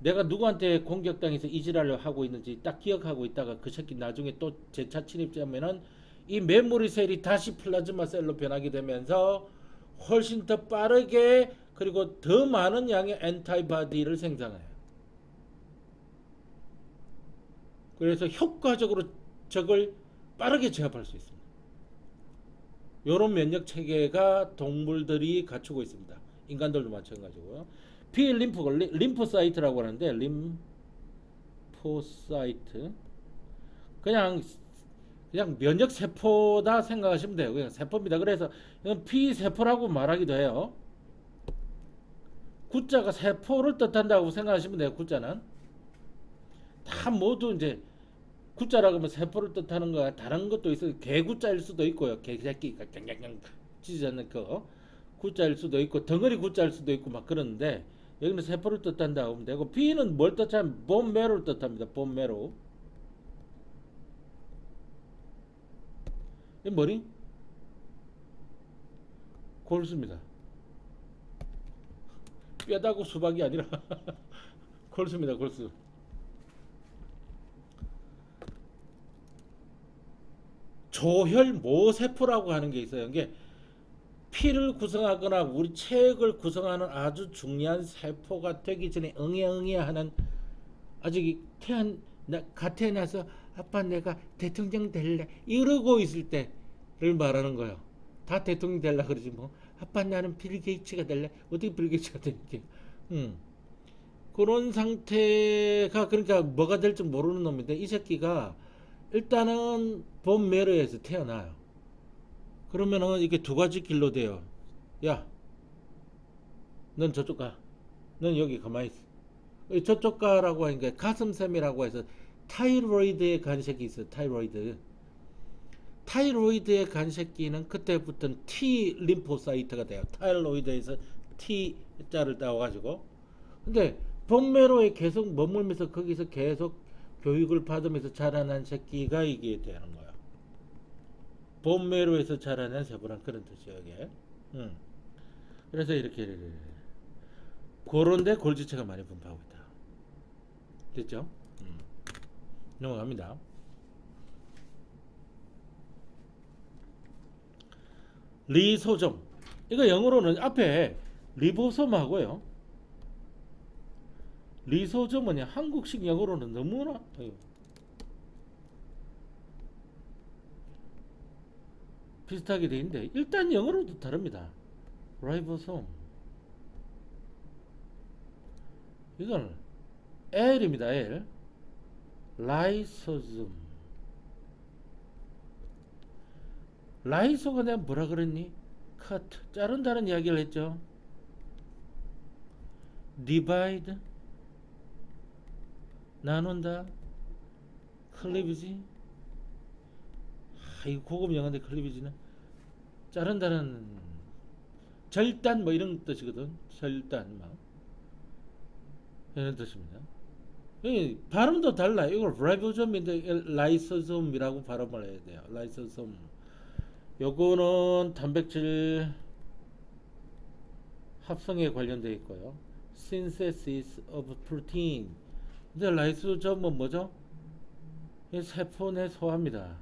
내가 누구한테 공격당해서 이질하려 하고 있는지 딱 기억하고 있다가 그 새끼 나중에 또 재차 침입하면은 이 메모리 셀이 다시 플라즈마 셀로 변하게 되면서 훨씬 더 빠르게 그리고 더 많은 양의 엔타이바디를 생성해요. 그래서 효과적으로 적을 빠르게 제압할 수 있습니다. 이런 면역 체계가 동물들이 갖추고 있습니다. 인간들도 마찬가지고요. 비림프가 림포사이트라고 하는데 림포사이트 그냥 면역 세포다 생각하시면 돼요. 그냥 세포입니다. 그래서 이건 B세포라고 말하기도 해요. 구자가 세포를 뜻한다고 생각하시면 돼요. 구자는 다 모두 이제 구자라고 하면 세포를 뜻하는 거야. 다른 것도 있어요. 개구자일 수도 있고요. 개새끼가 갱갱갱 짖지 않는 거 구자일 수도 있고 덩어리 구자일 수도 있고 막 그러는데 여기는 세포를 뜻한다고 하면 되고 B는 뭘 뜻하면 본메로를 뜻합니다. 본메로. 이 뭐니? 골수입니다. 뼈다고 수박이 아니라 골수입니다. 골수. 조혈모세포라고 하는 게 있어요. 이게 피를 구성하거나 우리 체액을 구성하는 아주 중요한 세포가 되기 전에 응애 하는 아직 갓 태어나서 아빠 내가 대통령 될래 이러고 있을 때를 말하는 거예요. 다 대통령 될라 그러지 뭐. 아빠 나는 빌 게이츠가 될래. 어떻게 빌 게이츠가 되는게. 그런 상태가 그러니까 뭐가 될지 모르는 놈인데 이 새끼가 일단은 본메르에서 태어나요. 그러면은 이게 두 가지 길로 돼요. 야, 넌 저쪽 가. 넌 여기 가만히 있어. 저쪽 가라고 하니까 가슴샘이라고 해서 타이로이드에 간 새끼 있어요. 타이로이드에 간 새끼는 그때부터 T 림포사이트가 돼요. 타이로이드에서 T자를 따와가지고. 근데 본메로에 계속 머물면서 거기서 계속 교육을 받으면서 자라난 새끼가 이게 되는 거야. 본메로에서 자라난 세포란 그런 뜻이에요. 이게. 그래서 이렇게 그런데 골지체가 많이 분포하고 있다. 됐죠? 넘어갑니다. 리소점. 이거 영어로는 앞에 리보솜하고요. 리소점은 한국식 영어로는 너무나 비슷하게 돼 있는데 일단 영어로도 다릅니다. 라이보솜. 이건 L입니다. L. 라이소즘. 라이소가 내가 뭐라 그랬니? cut 자른다는 이야기를 했죠. divide 나눈다. 클리비지. 아, 이거 고급 영어인데 클리비지는 자른다는 절단 뭐 이런 뜻이거든. 절단 막 이런 뜻입니다. 이 발음도 달라. 이걸 라이보좀인데 라이소솜이라고 발음을 해야 돼요. 라이소솜. 요거는 단백질 합성에 관련되어 있고요. synthesis of protein. 근데 라이소솜은 뭐죠? 세포 내 소화입니다.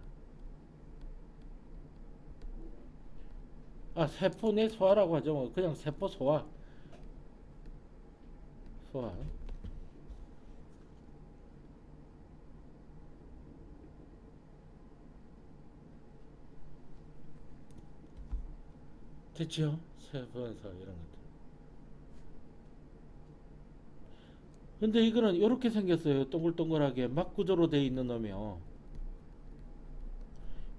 아, 세포 내 소화라고 하죠. 그냥 세포 소화. 소화. 됐죠? 세포에서 이런 것들. 근데 이거는 이렇게 생겼어요. 동글동글하게 막 구조로 되어 있는 놈이요.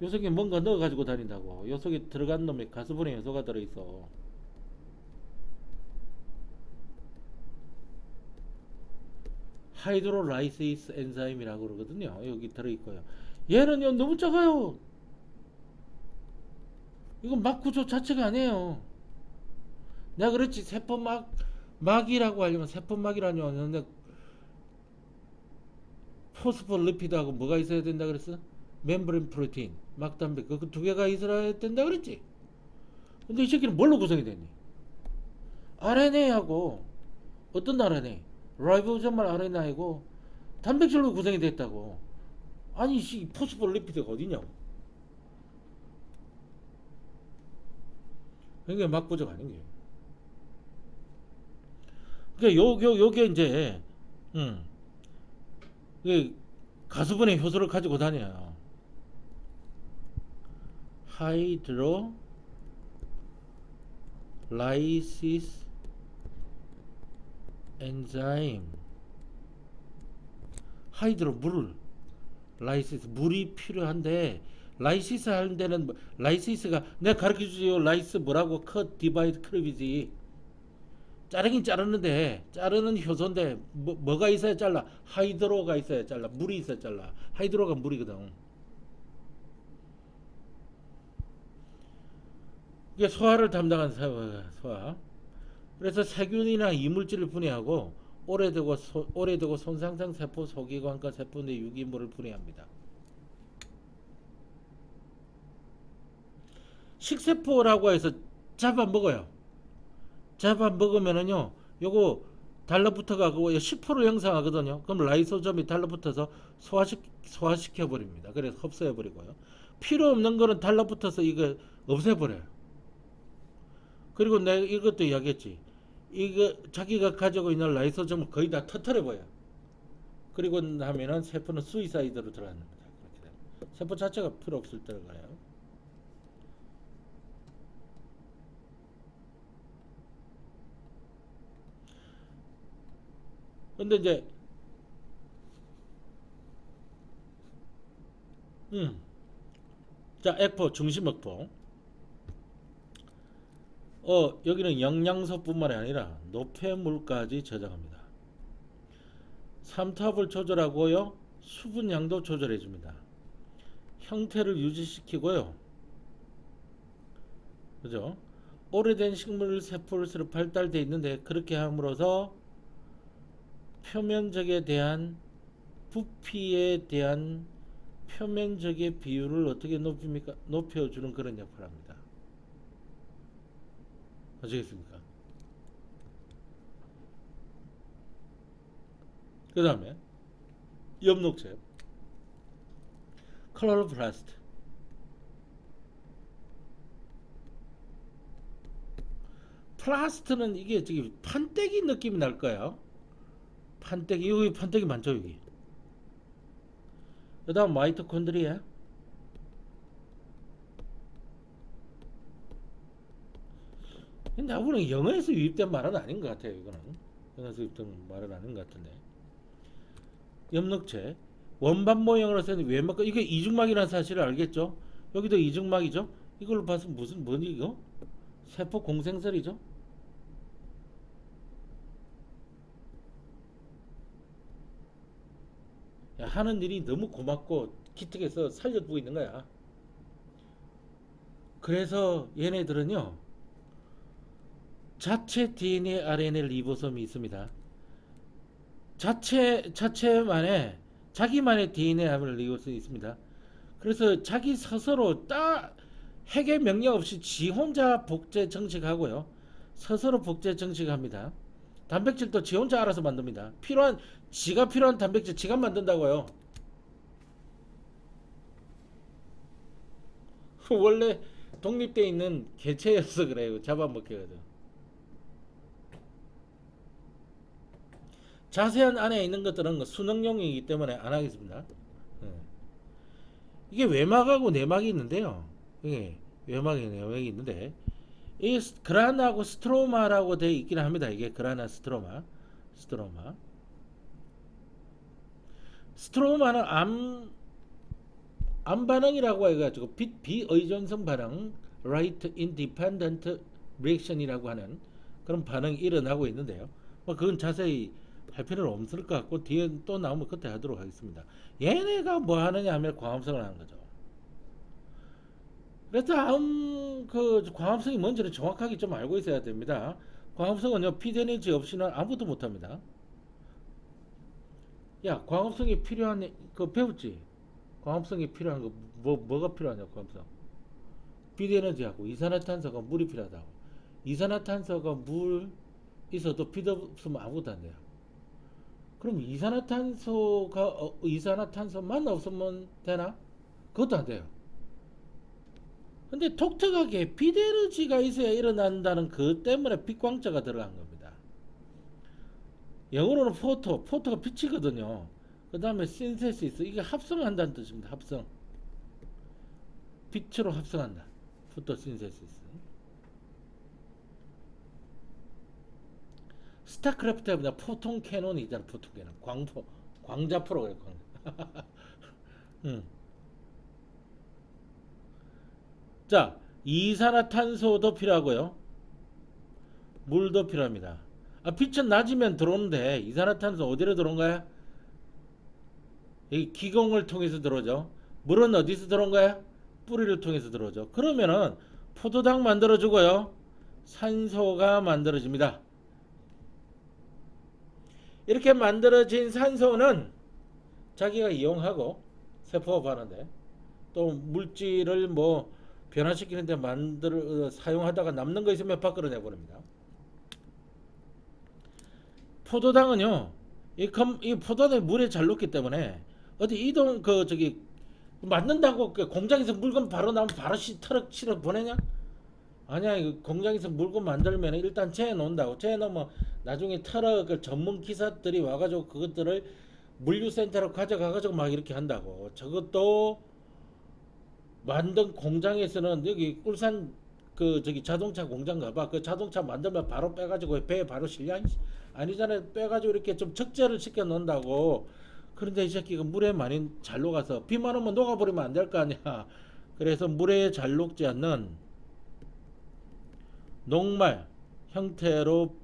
요 속에 뭔가 넣어 가지고 다닌다고. 요 속에 들어간 놈에 가스분해 요소가 들어있어. 하이드로라이시스 엔자임이라고 그러거든요. 여기 들어있고요. 얘는요 너무 작아요. 이건 막 구조 자체가 아니에요. 내가 그렇지 세포막이라고 하려면 세포막이라뇨. 근데 포스포리피드하고 뭐가 있어야 된다 그랬어? 멤브레인 프로테인, 막단백 그 두 개가 있어야 된다 그랬지. 근데 이 새끼는 뭘로 구성이 됐니? RNA하고 어떤 RNA? 라이보소말 RNA이고 단백질로 구성이 됐다고. 아니 포스포리피드가 어디냐고. 그게 막 부족 아닌 게. 그러니까 요게 이제 이게 가수분해 효소를 가지고 다녀요. 하이드로라이시스 엔자임. 하이드로 물, 라이시스 물이 필요한데 라이시스 하는 데는 라이시스가 내가 가르쳐 주죠. 라이스 뭐라고? 컷 디바이드 크립이지. 자르긴 자르는데 자르는 효소인데 뭐가 있어야 잘라? 하이드로가 있어야 잘라. 물이 있어야 잘라. 하이드로가 물이거든. 이게 소화를 담당한 소화. 그래서 세균이나 이물질을 분해하고 오래되고 손상상 세포, 소기관과 세포 내 유기물을 분해합니다. 식세포라고 해서 잡아먹어요. 잡아먹으면은요, 요거 달라붙어가고 10%를 형성하거든요. 그럼 라이소점이 달라붙어서 소화시켜버립니다. 그래서 흡수해버리고요. 필요 없는 거는 달라붙어서 이거 없애버려요. 그리고 내가 이것도 이야기했지. 이거 자기가 가지고 있는 라이소점을 거의 다 터트려버려요. 그리고 나면은 세포는 수이사이드로 들어갑니다. 그렇게 되면 세포 자체가 필요 없을 때를 가요. 근데 이제 자, 액포 중심액포. 여기는 영양소뿐만 아니라 노폐물까지 저장합니다. 삼투압을 조절하고요, 수분량도 조절해줍니다. 형태를 유지시키고요, 그죠? 오래된 식물 세포로 발달되어 있는데 그렇게 함으로써 표면적에 대한 부피에 대한 표면적의 비율을 어떻게 높입니까? 높여주는 그런 역할을 합니다. 아시겠습니까? 그 다음에 엽록체 클로로플라스트. 플라스트는 이게 저기 판때기 느낌이 날 거예요. 판때기, 여기 판때기 많죠 여기. 그 다음 마이토콘드리아. 근데 아무런 영어에서 유입된 말은 아닌 것 같아요. 이거는 영어에서 유입된 말은 아닌 것 같은데. 엽록체 원반 모형으로 쓰는 외막, 이게 이중막이라는 사실을 알겠죠? 여기도 이중막이죠. 이걸로 봐서 무슨 뭐니 이거? 세포 공생설이죠? 야, 하는 일이 너무 고맙고 기특해서 살려두고 있는 거야. 그래서 얘네들은요, 자체 DNA, RNA 리보솜이 있습니다. 자체만의 자기만의 DNA, RNA 리보솜이 있습니다. 그래서 자기 스스로 딱 핵의 명령 없이 지 혼자 복제 정식하고요. 스스로 복제 정식합니다. 단백질도 지 혼자 알아서 만듭니다. 지가 필요한 단백질 지가 만든다고요. 원래 독립돼 있는 개체여서 그래요. 잡아먹혀가지고. 자세한 안에 있는 것들은 수능용이기 때문에 안 하겠습니다. 예. 이게 외막하고 내막이 있는데요. 이게 외막이 내막이 있는데 이 그라나하고 스트로마라고 되어 있기는 합니다. 이게 그라나 스트로마는 암 반응이라고 해가지고 비의존성 반응, right independent reaction이라고 하는 그런 반응이 일어나고 있는데요. 뭐 그건 자세히 할 필요는 없을 것 같고 뒤에 또 나오면 그때 하도록 하겠습니다. 얘네가 뭐 하느냐 하면 광합성을 하는 거죠. 그래서 그 광합성이 뭔지를 정확하게 좀 알고 있어야 됩니다. 광합성은요, 피데니지 없이는 아무것도 못합니다. 야, 광합성이 필요한 그 배웠지? 광합성이 필요한 거 뭐가 필요하냐? 광합성. 비대에너지하고 이산화탄소가 물이 필요하다고. 이산화탄소가 물 있어도 빛 없으면 아무것도 안 돼요. 그럼 이산화탄소만 없으면 되나? 그것도 안 돼요. 근데 독특하게 빛에너지가 있어야 일어난다는 그 때문에 빛광자가 들어간 겁니다. 영어로는 포토가 빛이거든요. 그 다음에 신세시스, 이게 합성한다는 뜻입니다. 합성. 빛으로 합성한다. 포토신세시스. 스타크래프트보다 포톤 캐논이 있잖아. 포톤 캐논. 광자포로 그래. 자, 이산화탄소도 필요하고요. 물도 필요합니다. 빛은 낮이면 들어오는데 이산화탄소 어디로 들어온 거야? 이 기공을 통해서 들어오죠. 물은 어디서 들어온 거야? 뿌리를 통해서 들어오죠. 그러면은 포도당 만들어주고요. 산소가 만들어집니다. 이렇게 만들어진 산소는 자기가 이용하고 세포가 하는데 또 물질을 뭐 변화시키는데 사용하다가 남는 거 있으면 밖으로 내보냅니다. 포도당은요, 이 포도당이 물에 잘 녹기 때문에 어디 이동 맞는다고 공장에서 물건 바로 나오면 바로 트럭 실어 보내냐? 아니야. 공장에서 물건 만들면 일단 재해 놓는다고. 재해 놓으면 나중에 트럭을 전문 기사들이 와가지고 그것들을 물류센터로 가져가가지고 막 이렇게 한다고. 저것도 만든 공장에서는 여기 울산 자동차 공장 가봐. 그 자동차 만들면 바로 빼가지고 배에 바로 실려? 아니잖아요. 빼가지고 이렇게 좀 적재를 시켜 놓는다고. 그런데 이 새끼가 물에 많이 잘 녹아서 비만 오면 녹아버리면 안 될 거 아니야. 그래서 물에 잘 녹지 않는 녹말 형태로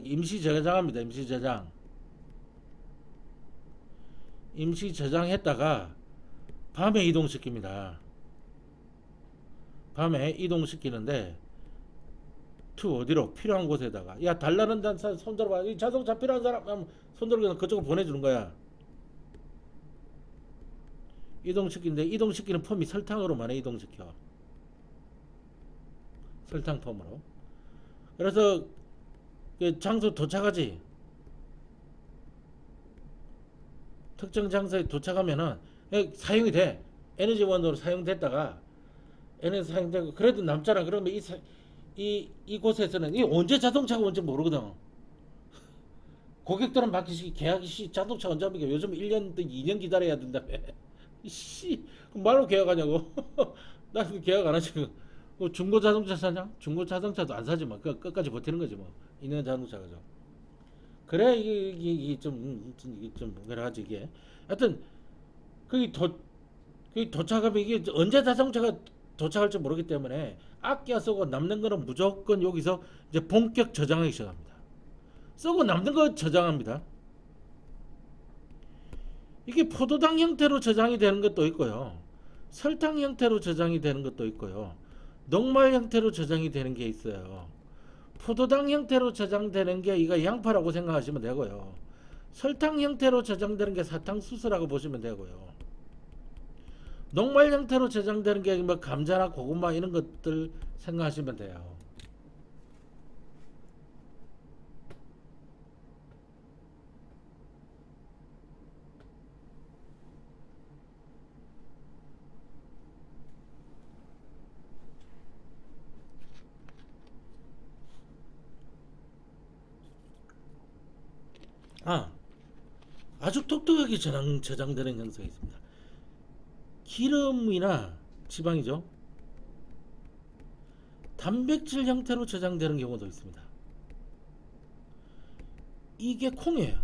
임시 저장합니다. 임시 저장했다가 밤에 이동시킵니다. 밤에 이동시키는데 어디로? 필요한 곳에다가. 야, 달라는다는 사람 손들어봐. 이 자동차 필요한 사람 손들고 그쪽으로 보내주는 거야. 이동시키는 폼이 설탕으로만 이동시켜. 설탕폼으로. 그래서 그 장소 도착하지. 특정 장소에 도착하면은 사용이 돼. 에너지원으로 사용됐다가 에너지 사용되고 그래도 남잖아. 그러면 이곳에서는 언제 자동차가 온지 모르거든. 고객들은 맡기시 계약이 자동차 언제 합니까? 요즘 1년 2년 기다려야 된다며. 씨, 말로 계약하냐고. 나도 계약 안 하지. 중고 자동차 사냐? 중고 자동차도 안 사지 뭐. 끝까지 버티는 거지 뭐. 있는 자동차가죠. 그래 이게 좀 여러 가지 이게. 하여튼 거기 도착하면 이게 언제 자동차가 도착할지 모르기 때문에 아껴 쓰고 남는 거는 무조건 여기서 이제 본격 저장하기 시작합니다. 쓰고 남는 거 저장합니다. 이게 포도당 형태로 저장이 되는 것도 있고요. 설탕 형태로 저장이 되는 것도 있고요. 녹말 형태로 저장이 되는 게 있어요. 포도당 형태로 저장되는 게 이거 양파라고 생각하시면 되고요. 설탕 형태로 저장되는 게 사탕수수라고 보시면 되고요. 녹말 형태로 저장되는 게 뭐 감자나 고구마 이런 것들 생각하시면 돼요. 아, 아주 독특하게 저장되는 형성이 있습니다. 기름이나 지방이죠. 단백질 형태로 저장되는 경우도 있습니다. 이게 콩이에요.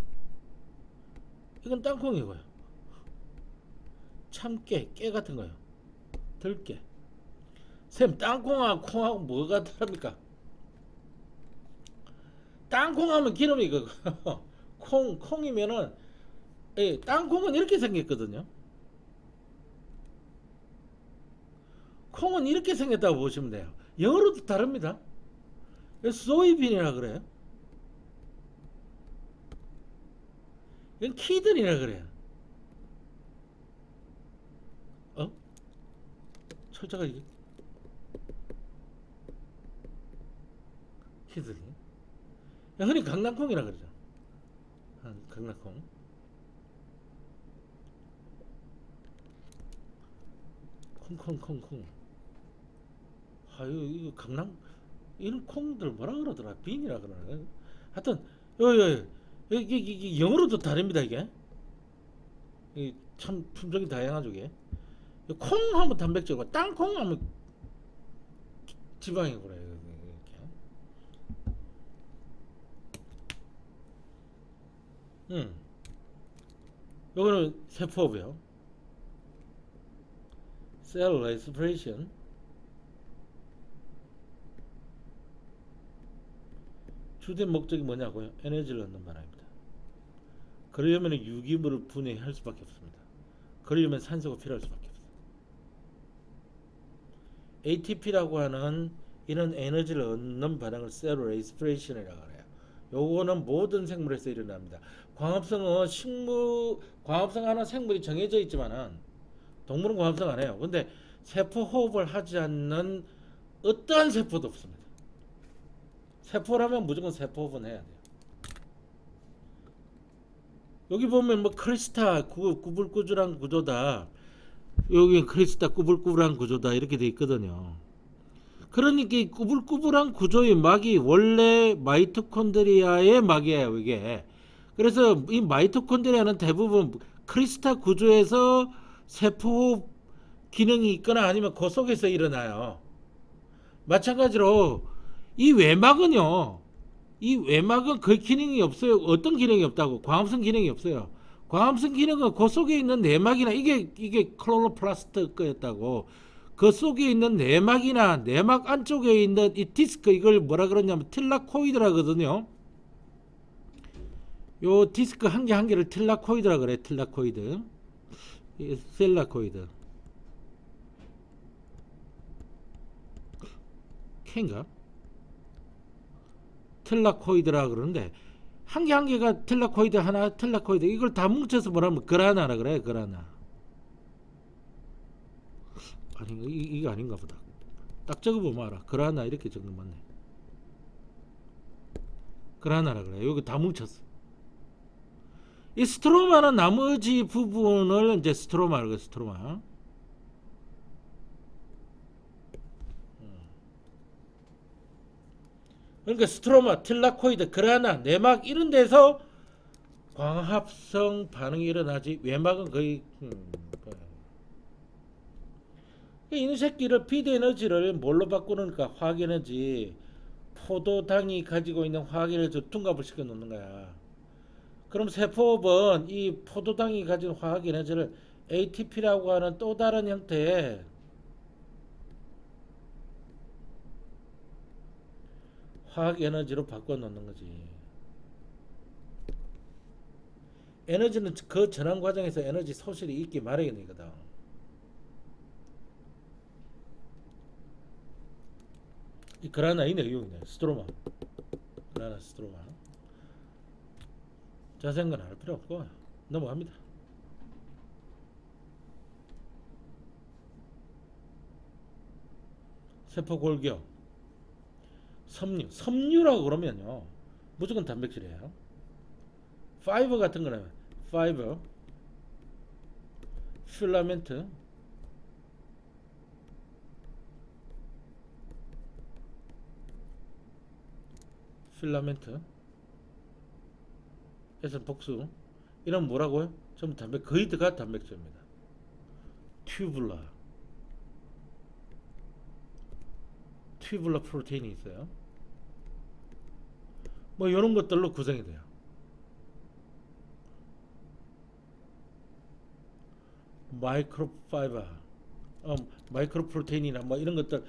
이건 땅콩이고요. 참깨, 깨 같은 거요. 들깨. 쌤, 땅콩하고 콩하고 뭐가 다릅니까? 땅콩하면 기름이 그 콩이면은 땅콩은 이렇게 생겼거든요. 콩은 이렇게 생겼다고 보시면 돼요. 영어로도 다릅니다. 소이빈이라 그래요. 이건 키든이라 그래요. 철자가 이게 키든이. 흔히 강낭콩이라 그러죠. 강낭콩. 콩콩콩콩. 아유, 이거 이런 콩들 뭐라 그러더라? 빈이라 그러나? 하여튼, 이게 영어로도 다릅니다, 이게. 참 품종이 다양하죠, 이게. 콩 하면 단백질이고, 땅콩 하면 지방이고, 그래요. 이렇게. 요거는 세포고요. 셀 레스피레이션. 주된 목적이 뭐냐고요? 에너지를 얻는 바람입니다. 그러려면 유기물을 분해할 수밖에 없습니다. 그러려면 산소가 필요할 수밖에 없어요. ATP라고 하는 이런 에너지를 얻는 반응을 셀 레스피레이션이라고 해요. 요거는 모든 생물에서 일어납니다. 광합성하는 생물이 정해져 있지만은 동물은 광합성 안 해요. 근데 세포 호흡을 하지 않는 어떠한 세포도 없습니다. 세포라면 무조건 세포 호흡은 해야 돼요. 여기 보면 뭐 크리스타 구불구불한 구조다. 여기 크리스타 구불구불한 구조다 이렇게 돼 있거든요. 그러니까 이 구불구불한 구조의 막이 원래 마이토콘드리아의 막이에요, 이게. 그래서 이 마이토콘드리아는 대부분 크리스타 구조에서 세포 기능이 있거나 아니면 그 속에서 일어나요. 마찬가지로 이 외막은요. 이 외막은 그 기능이 없어요. 어떤 기능이 없다고? 광합성 기능이 없어요. 광합성 기능은 그 속에 있는 내막이나 이게 클로로플라스트 거였다고. 그 속에 있는 내막이나 내막 안쪽에 있는 이 디스크 이걸 뭐라 그러냐면 틸라코이드라거든요. 요 디스크 한 개 한 개를 틸라코이드라 그래. 틸라코이드. 셀라코이드. K인가? 틸라코이드라 그러는데 한 개 한 개가 틸라코이드 하나 틸라코이드 이걸 다 뭉쳐서 뭐라면 그라나라 그래. 그라나. 아닌가? 이게 아닌가 보다. 딱 적어보면 알아. 그라나 이렇게 적는 맞네. 그라나라 그래. 여기 다 뭉쳤어. 이 스트로마는 나머지 부분을 이제 스트로마라고 해. 스트로마. 그러니까 스트로마, 틸라코이드, 그라나, 내막 이런 데서 광합성 반응이 일어나지 외막은 거의 이 새끼를 피드 에너지를 뭘로 바꾸니까 화학 에너지 포도당이 가지고 있는 화학 에너지 둔갑을 시켜 놓는 거야. 그럼 세포업은 이 포도당이 가진 화학 에너지를 ATP라고 하는 또 다른 형태의 화학 에너지로 바꿔 놓는 거지. 에너지는 그 전환 과정에서 에너지 소실이 있기 마련이거든. 이 그라나의 내용이네. 스트로만. 그라나 스트로만. 자세한 건 알 필요 없고 넘어갑니다. 세포 골격. 섬유라고 그러면요. 무조건 단백질이에요. 파이버 같은 거는 파이버, 필라멘트, 필라멘트, 에서 복수. 이런 뭐라고요? 전부 거의 다 단백질입니다. 튜블러 프로테인이 있어요. 뭐 이런 것들로 구성이 돼요. 마이크로파이버, 마이크로 프로테인이나 뭐 이런 것들,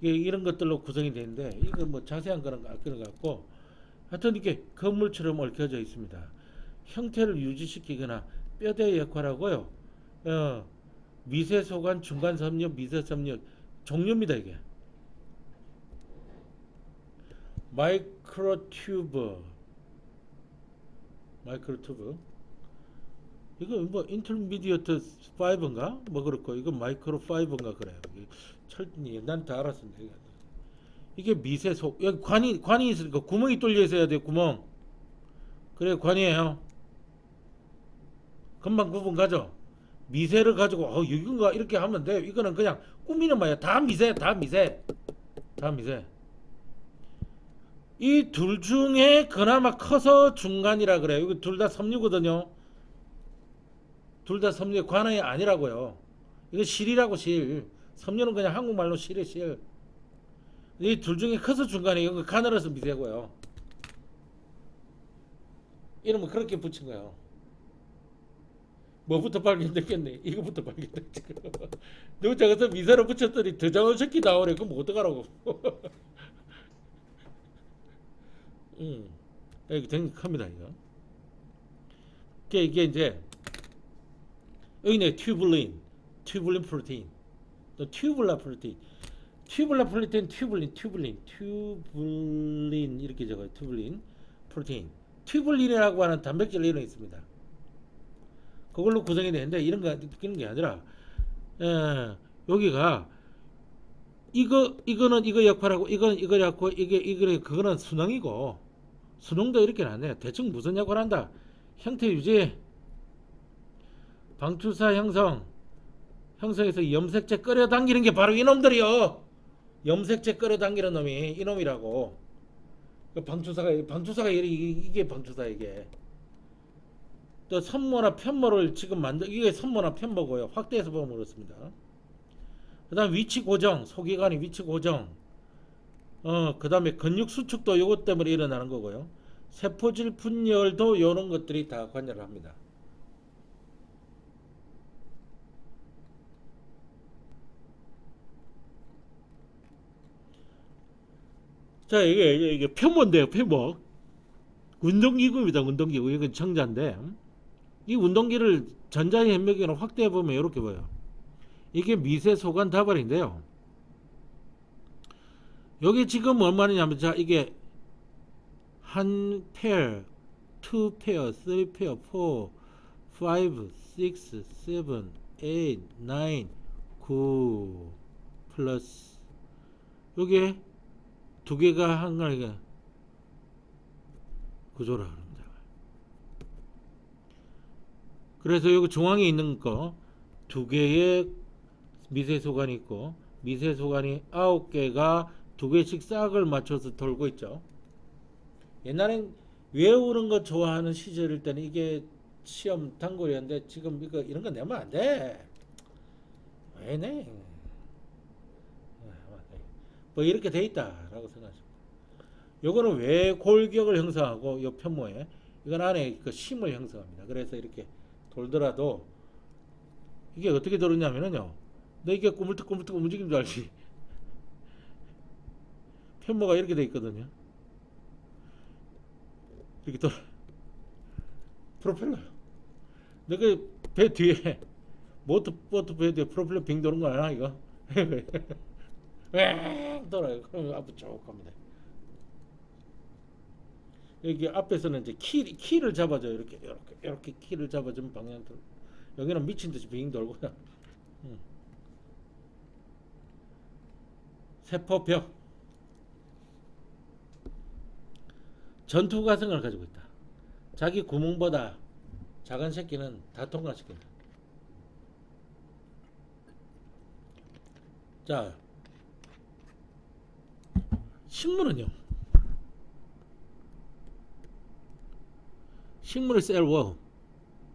이런 것들로 구성이 되는데 이거 뭐 자세한 거는 알 것 같고, 하여튼 이렇게 건물처럼 얽혀져 있습니다. 형태를 유지시키거나 뼈대의 역할하고요. 미세소관, 중간섬유, 미세섬유 종류입니다. 이게 마이크로튜브, 이거 뭐 인터미디어트 파이버인가 뭐 그렇고, 이거 마이크로 파이버인가 그래요. 난 다 알았습니다. 이게 미세소, 여기 관이 있으니까 구멍이 뚫려 있어야 돼요. 구멍. 그래 관이에요. 금방 구분 가죠. 미세를 가지고 여긴가 이렇게 하면 돼요. 이거는 그냥 꾸미는 말이야. 다 미세. 이 둘 중에 그나마 커서 중간이라 그래요. 이거 둘 다 섬유거든요. 둘 다 섬유, 관이 아니라고요. 이거 실이라고, 실. 섬유는 그냥 한국말로 실에 실. 이 둘 중에 커서 중간에 이거 가늘어서 미세고요. 이름은 그렇게 붙인 거예요. 뭐부터 발견됐겠네. 이거부터 발견됐지. 누구 저기서 미세로 붙였더니 더장을 새끼 나오래. 그럼 어떡하라고. 이게 되게 큽니다, 이거. 이게 이제 여기네, 튜블린 프로테인, 또 튜블라 프로테인, 튜블린 이렇게 적어요. 튜블린 프로테인. 튜블린이라고 하는 단백질 이론이 있습니다. 그걸로 구성이 되는데 이런 게 아니라 여기가 이거는 이거 역할하고 이거는 이거 역할하고 그거는 순응이고, 순응도 이렇게는 안 돼요. 대충 무슨 역할을 한다. 형태 유지, 방출사 형성해서 염색체 끌어당기는 게 바로 이놈들이요. 염색체 끌어당기는 놈이 이놈이라고. 방출사가 이게 방출사. 이게 또 선모나 편모를 지금 이게 선모나 편모고요. 확대해서 보면 그렇습니다. 그 다음 위치 고정, 소기관의 위치 고정, 그 다음에 근육 수축도 요것 때문에 일어나는 거고요. 세포질 분열도 요런 것들이 다 관여를 합니다. 자, 이게 편모인데요. 편모. 운동기구입니다. 운동기구. 이건 청자인데, 이 운동기를 전자의 현미경으로 확대해 보면 이렇게 보여요. 이게 미세 소관 다발인데요. 여기 지금 얼마냐면, 자, 이게 한 페어, 투 페어, 쓰리 페어, 포, 파이브, 식스, 세븐, 에잇, 나인, 구 플러스 요게 두 개가 한가지가 구조라 합니다. 그래서 여기 중앙에 있는 거 두 개의 미세소관이 있고, 미세소관이 9개가 두 개씩 싹을 맞춰서 돌고 있죠. 옛날엔 외우는 거 좋아하는 시절일 때는 이게 시험 단골이었는데, 지금 이런 거 내면 안 돼. 왜 내? 뭐 이렇게 돼 있다라고 생각하십니다. 요거는 왜 골격을 형성하고, 요 편모에 이건 안에 그 심을 형성합니다. 그래서 이렇게 돌더라도 이게 어떻게 돌느냐면요, 너 이게 꾸물떡꾸물떡 움직이는 줄 알지? 편모가 이렇게 돼 있거든요. 이렇게 돌아. 프로펠러요. 내가 배 뒤에 모터보트 배 뒤에 프로펠러 빙 도는 거 아니야 이거? 왜 돌아요. 그럼 앞으로 쭉 갑니다. 여기 앞에서는 이제 키를 잡아줘. 이렇게 키를 잡아주면 방향 돌. 여기는 미친 듯이 빙 돌고. 세포벽 전투 가성을 가지고 있다. 자기 구멍보다 작은 새끼는 다 통과시킨다. 자, 식물은요. 식물의 셀워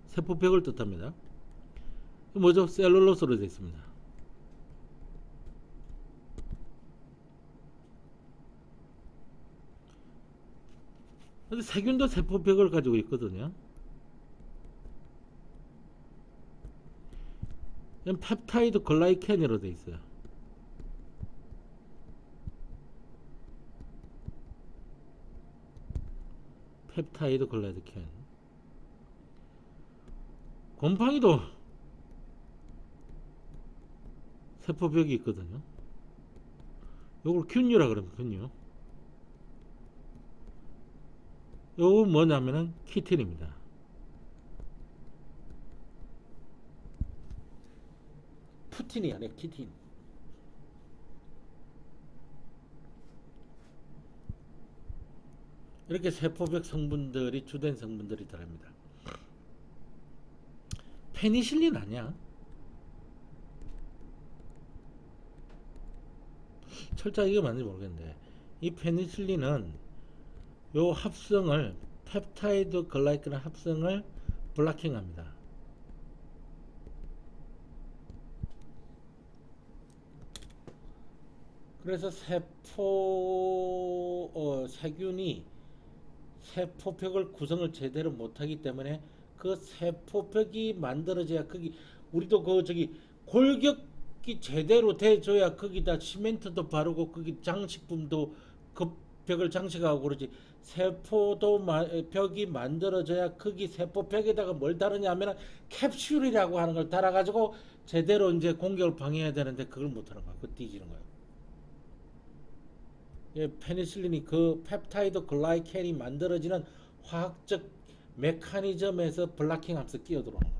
세포벽을 뜻합니다. 뭐죠? 셀룰로스로 되어 있습니다. 근데 세균도 세포벽을 가지고 있거든요. 펩타이드 글라이켄으로 되어 있어요. 펩타이드 글라이켄. 곰팡이도 세포벽이 있거든요. 요걸 균류라 그러면 균류. 요거 뭐냐면은 키틴입니다. 푸틴이 아니라 키틴. 이렇게 세포벽 성분들이 주된 성분들이 들어갑니다. 페니실린 아니야? 철저하게 이게 맞는지 모르겠는데 이 페니실린은 요 합성을 펩타이드 글라이켄 합성을 블락킹합니다. 그래서 세균이 세포벽을 구성을 제대로 못하기 때문에 그 세포벽이 만들어져야 거기 우리도 그 저기 골격이 제대로 돼줘야 거기다 시멘트도 바르고 거기 장식품도 그 벽을 장식하고 그러지. 세포도 벽이 만들어져야 거기 세포벽에다가 뭘 다르냐면 캡슐이라고 하는 걸 달아가지고 제대로 이제 공격을 방해해야 되는데 그걸 못하는 거야. 그거 뒤지는 거야. 페니실린이 그 펩타이드 글라이켄이 만들어지는 화학적 메커니즘에서 블락킹하면서 끼어들어오는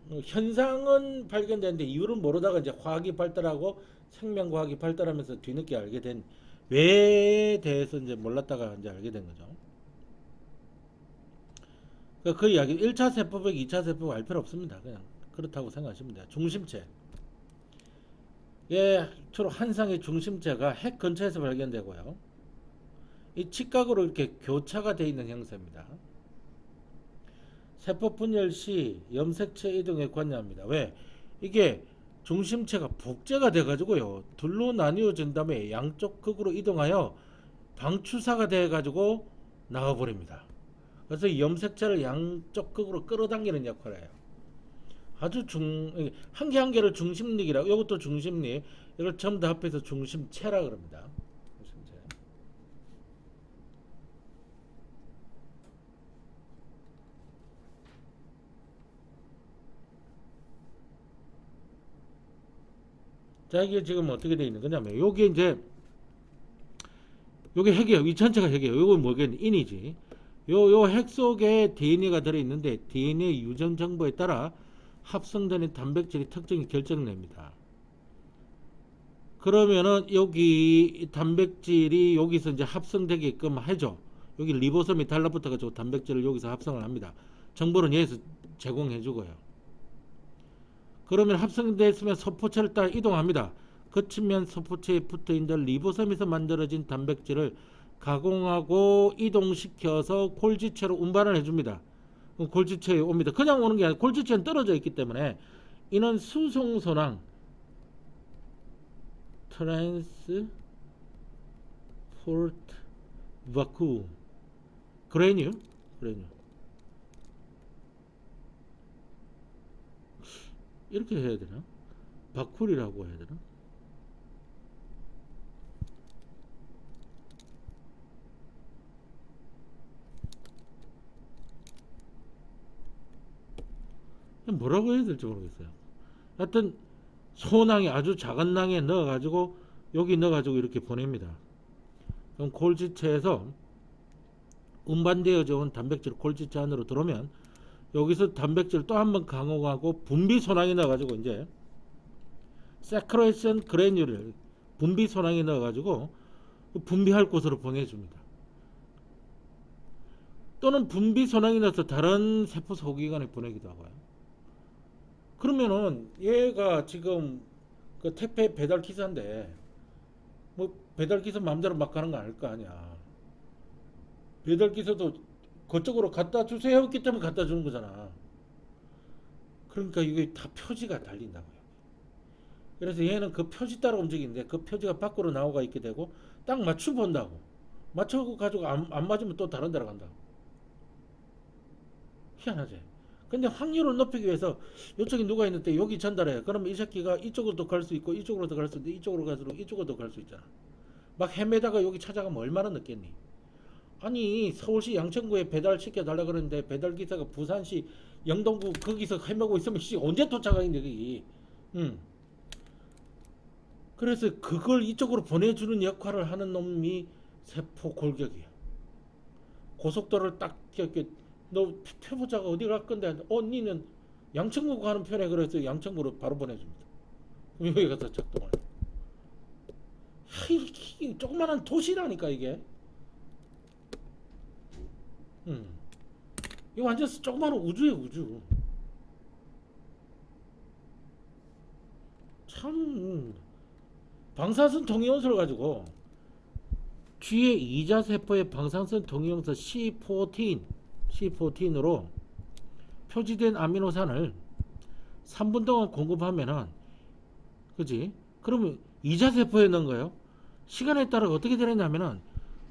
거예요. 현상은 발견되는데 이유를 모르다가 이제 화학이 발달하고 생명과학이 발달하면서 뒤늦게 알게 된 왜에 대해서 이제 몰랐다가 이제 알게 된 거죠. 그 이야기 1차 세포벽, 2차 세포벽 알 필요 없습니다. 그냥 그렇다고 생각하시면 돼요. 중심체. 예, 주로 한상의 중심체가 핵 근처에서 발견되고요. 이 직각으로 이렇게 교차가 되어 있는 형태입니다. 세포 분열 시 염색체 이동에 관여합니다. 왜? 이게 중심체가 복제가 돼가지고요. 둘로 나뉘어진 다음에 양쪽 극으로 이동하여 방추사가 돼가지고 나와버립니다. 그래서 이 염색체를 양쪽 극으로 끌어당기는 역할을 해요. 아주 한 개 한 개를 중심력이라고, 이것도 중심력, 이걸 전부 다 합해서 중심체라 그럽니다. 중심체. 자, 이게 지금 어떻게 되어 있는 거냐면, 요게 이제, 요게 핵이에요. 이 전체가 핵이에요. 요거 뭐겠니? 인이지. 요 핵 속에 DNA가 들어있는데, DNA 유전 정보에 따라 합성되는 단백질의 특징이 결정됩니다. 그러면은 여기 단백질이 여기서 이제 합성되게끔 해줘. 여기 리보솜이 달라붙어 가지고 단백질을 여기서 합성을 합니다. 정보는 여기서 제공해 주고요. 그러면 합성됐으면 소포체를 따라 이동합니다. 거치면 소포체에 붙어 있는 리보솜에서 만들어진 단백질을 가공하고 이동시켜서 골지체로 운반을 해줍니다. 골지체에 옵니다. 그냥 오는 게 아니라 골지체는 떨어져 있기 때문에 이는 수송선왕 트랜스포트 바쿠 그레뉴 이렇게 해야 되나? 바쿨이라고 해야 되나? 뭐라고 해야 될지 모르겠어요. 하여튼 소낭에 아주 작은 낭에 넣어가지고 여기 넣어가지고 이렇게 보냅니다. 그럼 골지체에서 운반되어져 온 단백질 골지체 안으로 들어오면 여기서 단백질 또 한 번 강화하고 분비 소낭에 넣어가지고 이제 세크레이션 그래뉴를 분비 소낭에 넣어가지고 분비할 곳으로 보내줍니다. 또는 분비 소낭에 넣어서 다른 세포 소기관에 보내기도 하고요. 그러면은 얘가 지금 그 택배 배달 기사인데 뭐 배달 기사 마음대로 막 가는 거 아닐 거 아니야. 배달 기사도 그쪽으로 갖다 주세요 했기 때문에 갖다 주는 거잖아. 그러니까 이게 다 표지가 달린다고요. 그래서 얘는 그 표지 따라 움직이는데 그 표지가 밖으로 나오가 있게 되고 딱 맞춰 본다고. 맞춰 가지고 안 맞으면 또 다른 데로 간다고. 희한하지. 근데 확률을 높이기 위해서 이쪽에 누가 있는데 여기 전달해. 그러면 이 새끼가 이쪽으로도 갈 수 있고 이쪽으로도 갈 수 있는데 이쪽으로 갈수록 이쪽으로도 갈 수 있잖아. 막 헤매다가 여기 찾아가면 얼마나 늦겠니? 아니 서울시 양천구에 배달 시켜달라 그러는데 배달 기사가 부산시 영동구 거기서 헤매고 있으면 언제 도착하겠니 거기. 응. 그래서 그걸 이쪽으로 보내주는 역할을 하는 놈이 세포 골격이야. 고속도로를 딱 이렇게 너 표보자가 어디 갈 건데 니는 양천구 가는 편에 그래서 양천구로 바로 보내줍니다. 여기 가서 작동을. 이 조그만한 도시라니까 이게. 이거 완전 조그마한 우주예요 우주. 참 방사선 동위원소를 가지고 뒤에 이자세포의 방사선 동위원소 C14으로 표지된 아미노산을 3분 동안 공급하면은 그지? 그러면 이자세포에 넣은 거예요. 시간에 따라 어떻게 되느냐면은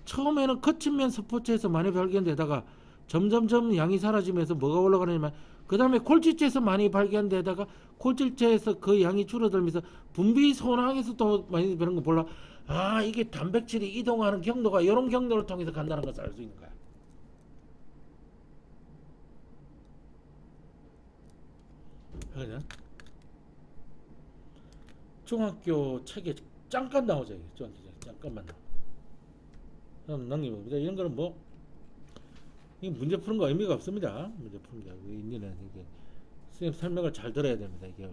처음에는 거친 면 스포츠에서 많이 발견되다가 점점점 양이 사라지면서 뭐가 올라가냐면 그 다음에 골지체에서 많이 발견되다가 골지체에서 그 양이 줄어들면서 분비 소낭에서 또 많이 되는 거 몰라. 아 이게 단백질이 이동하는 경로가 이런 경로를 통해서 간다는 것을 알 수 있는 거야. 그냥 중학교 책에 잠깐 나오죠. 중학교 책에 잠깐만 나와. 그럼 넘기봅니다. 이런 거는 뭐 이 문제 푸는 거 의미가 없습니다. 문제 푸는 게 의미는 이게 선생님 설명을 잘 들어야 됩니다. 이게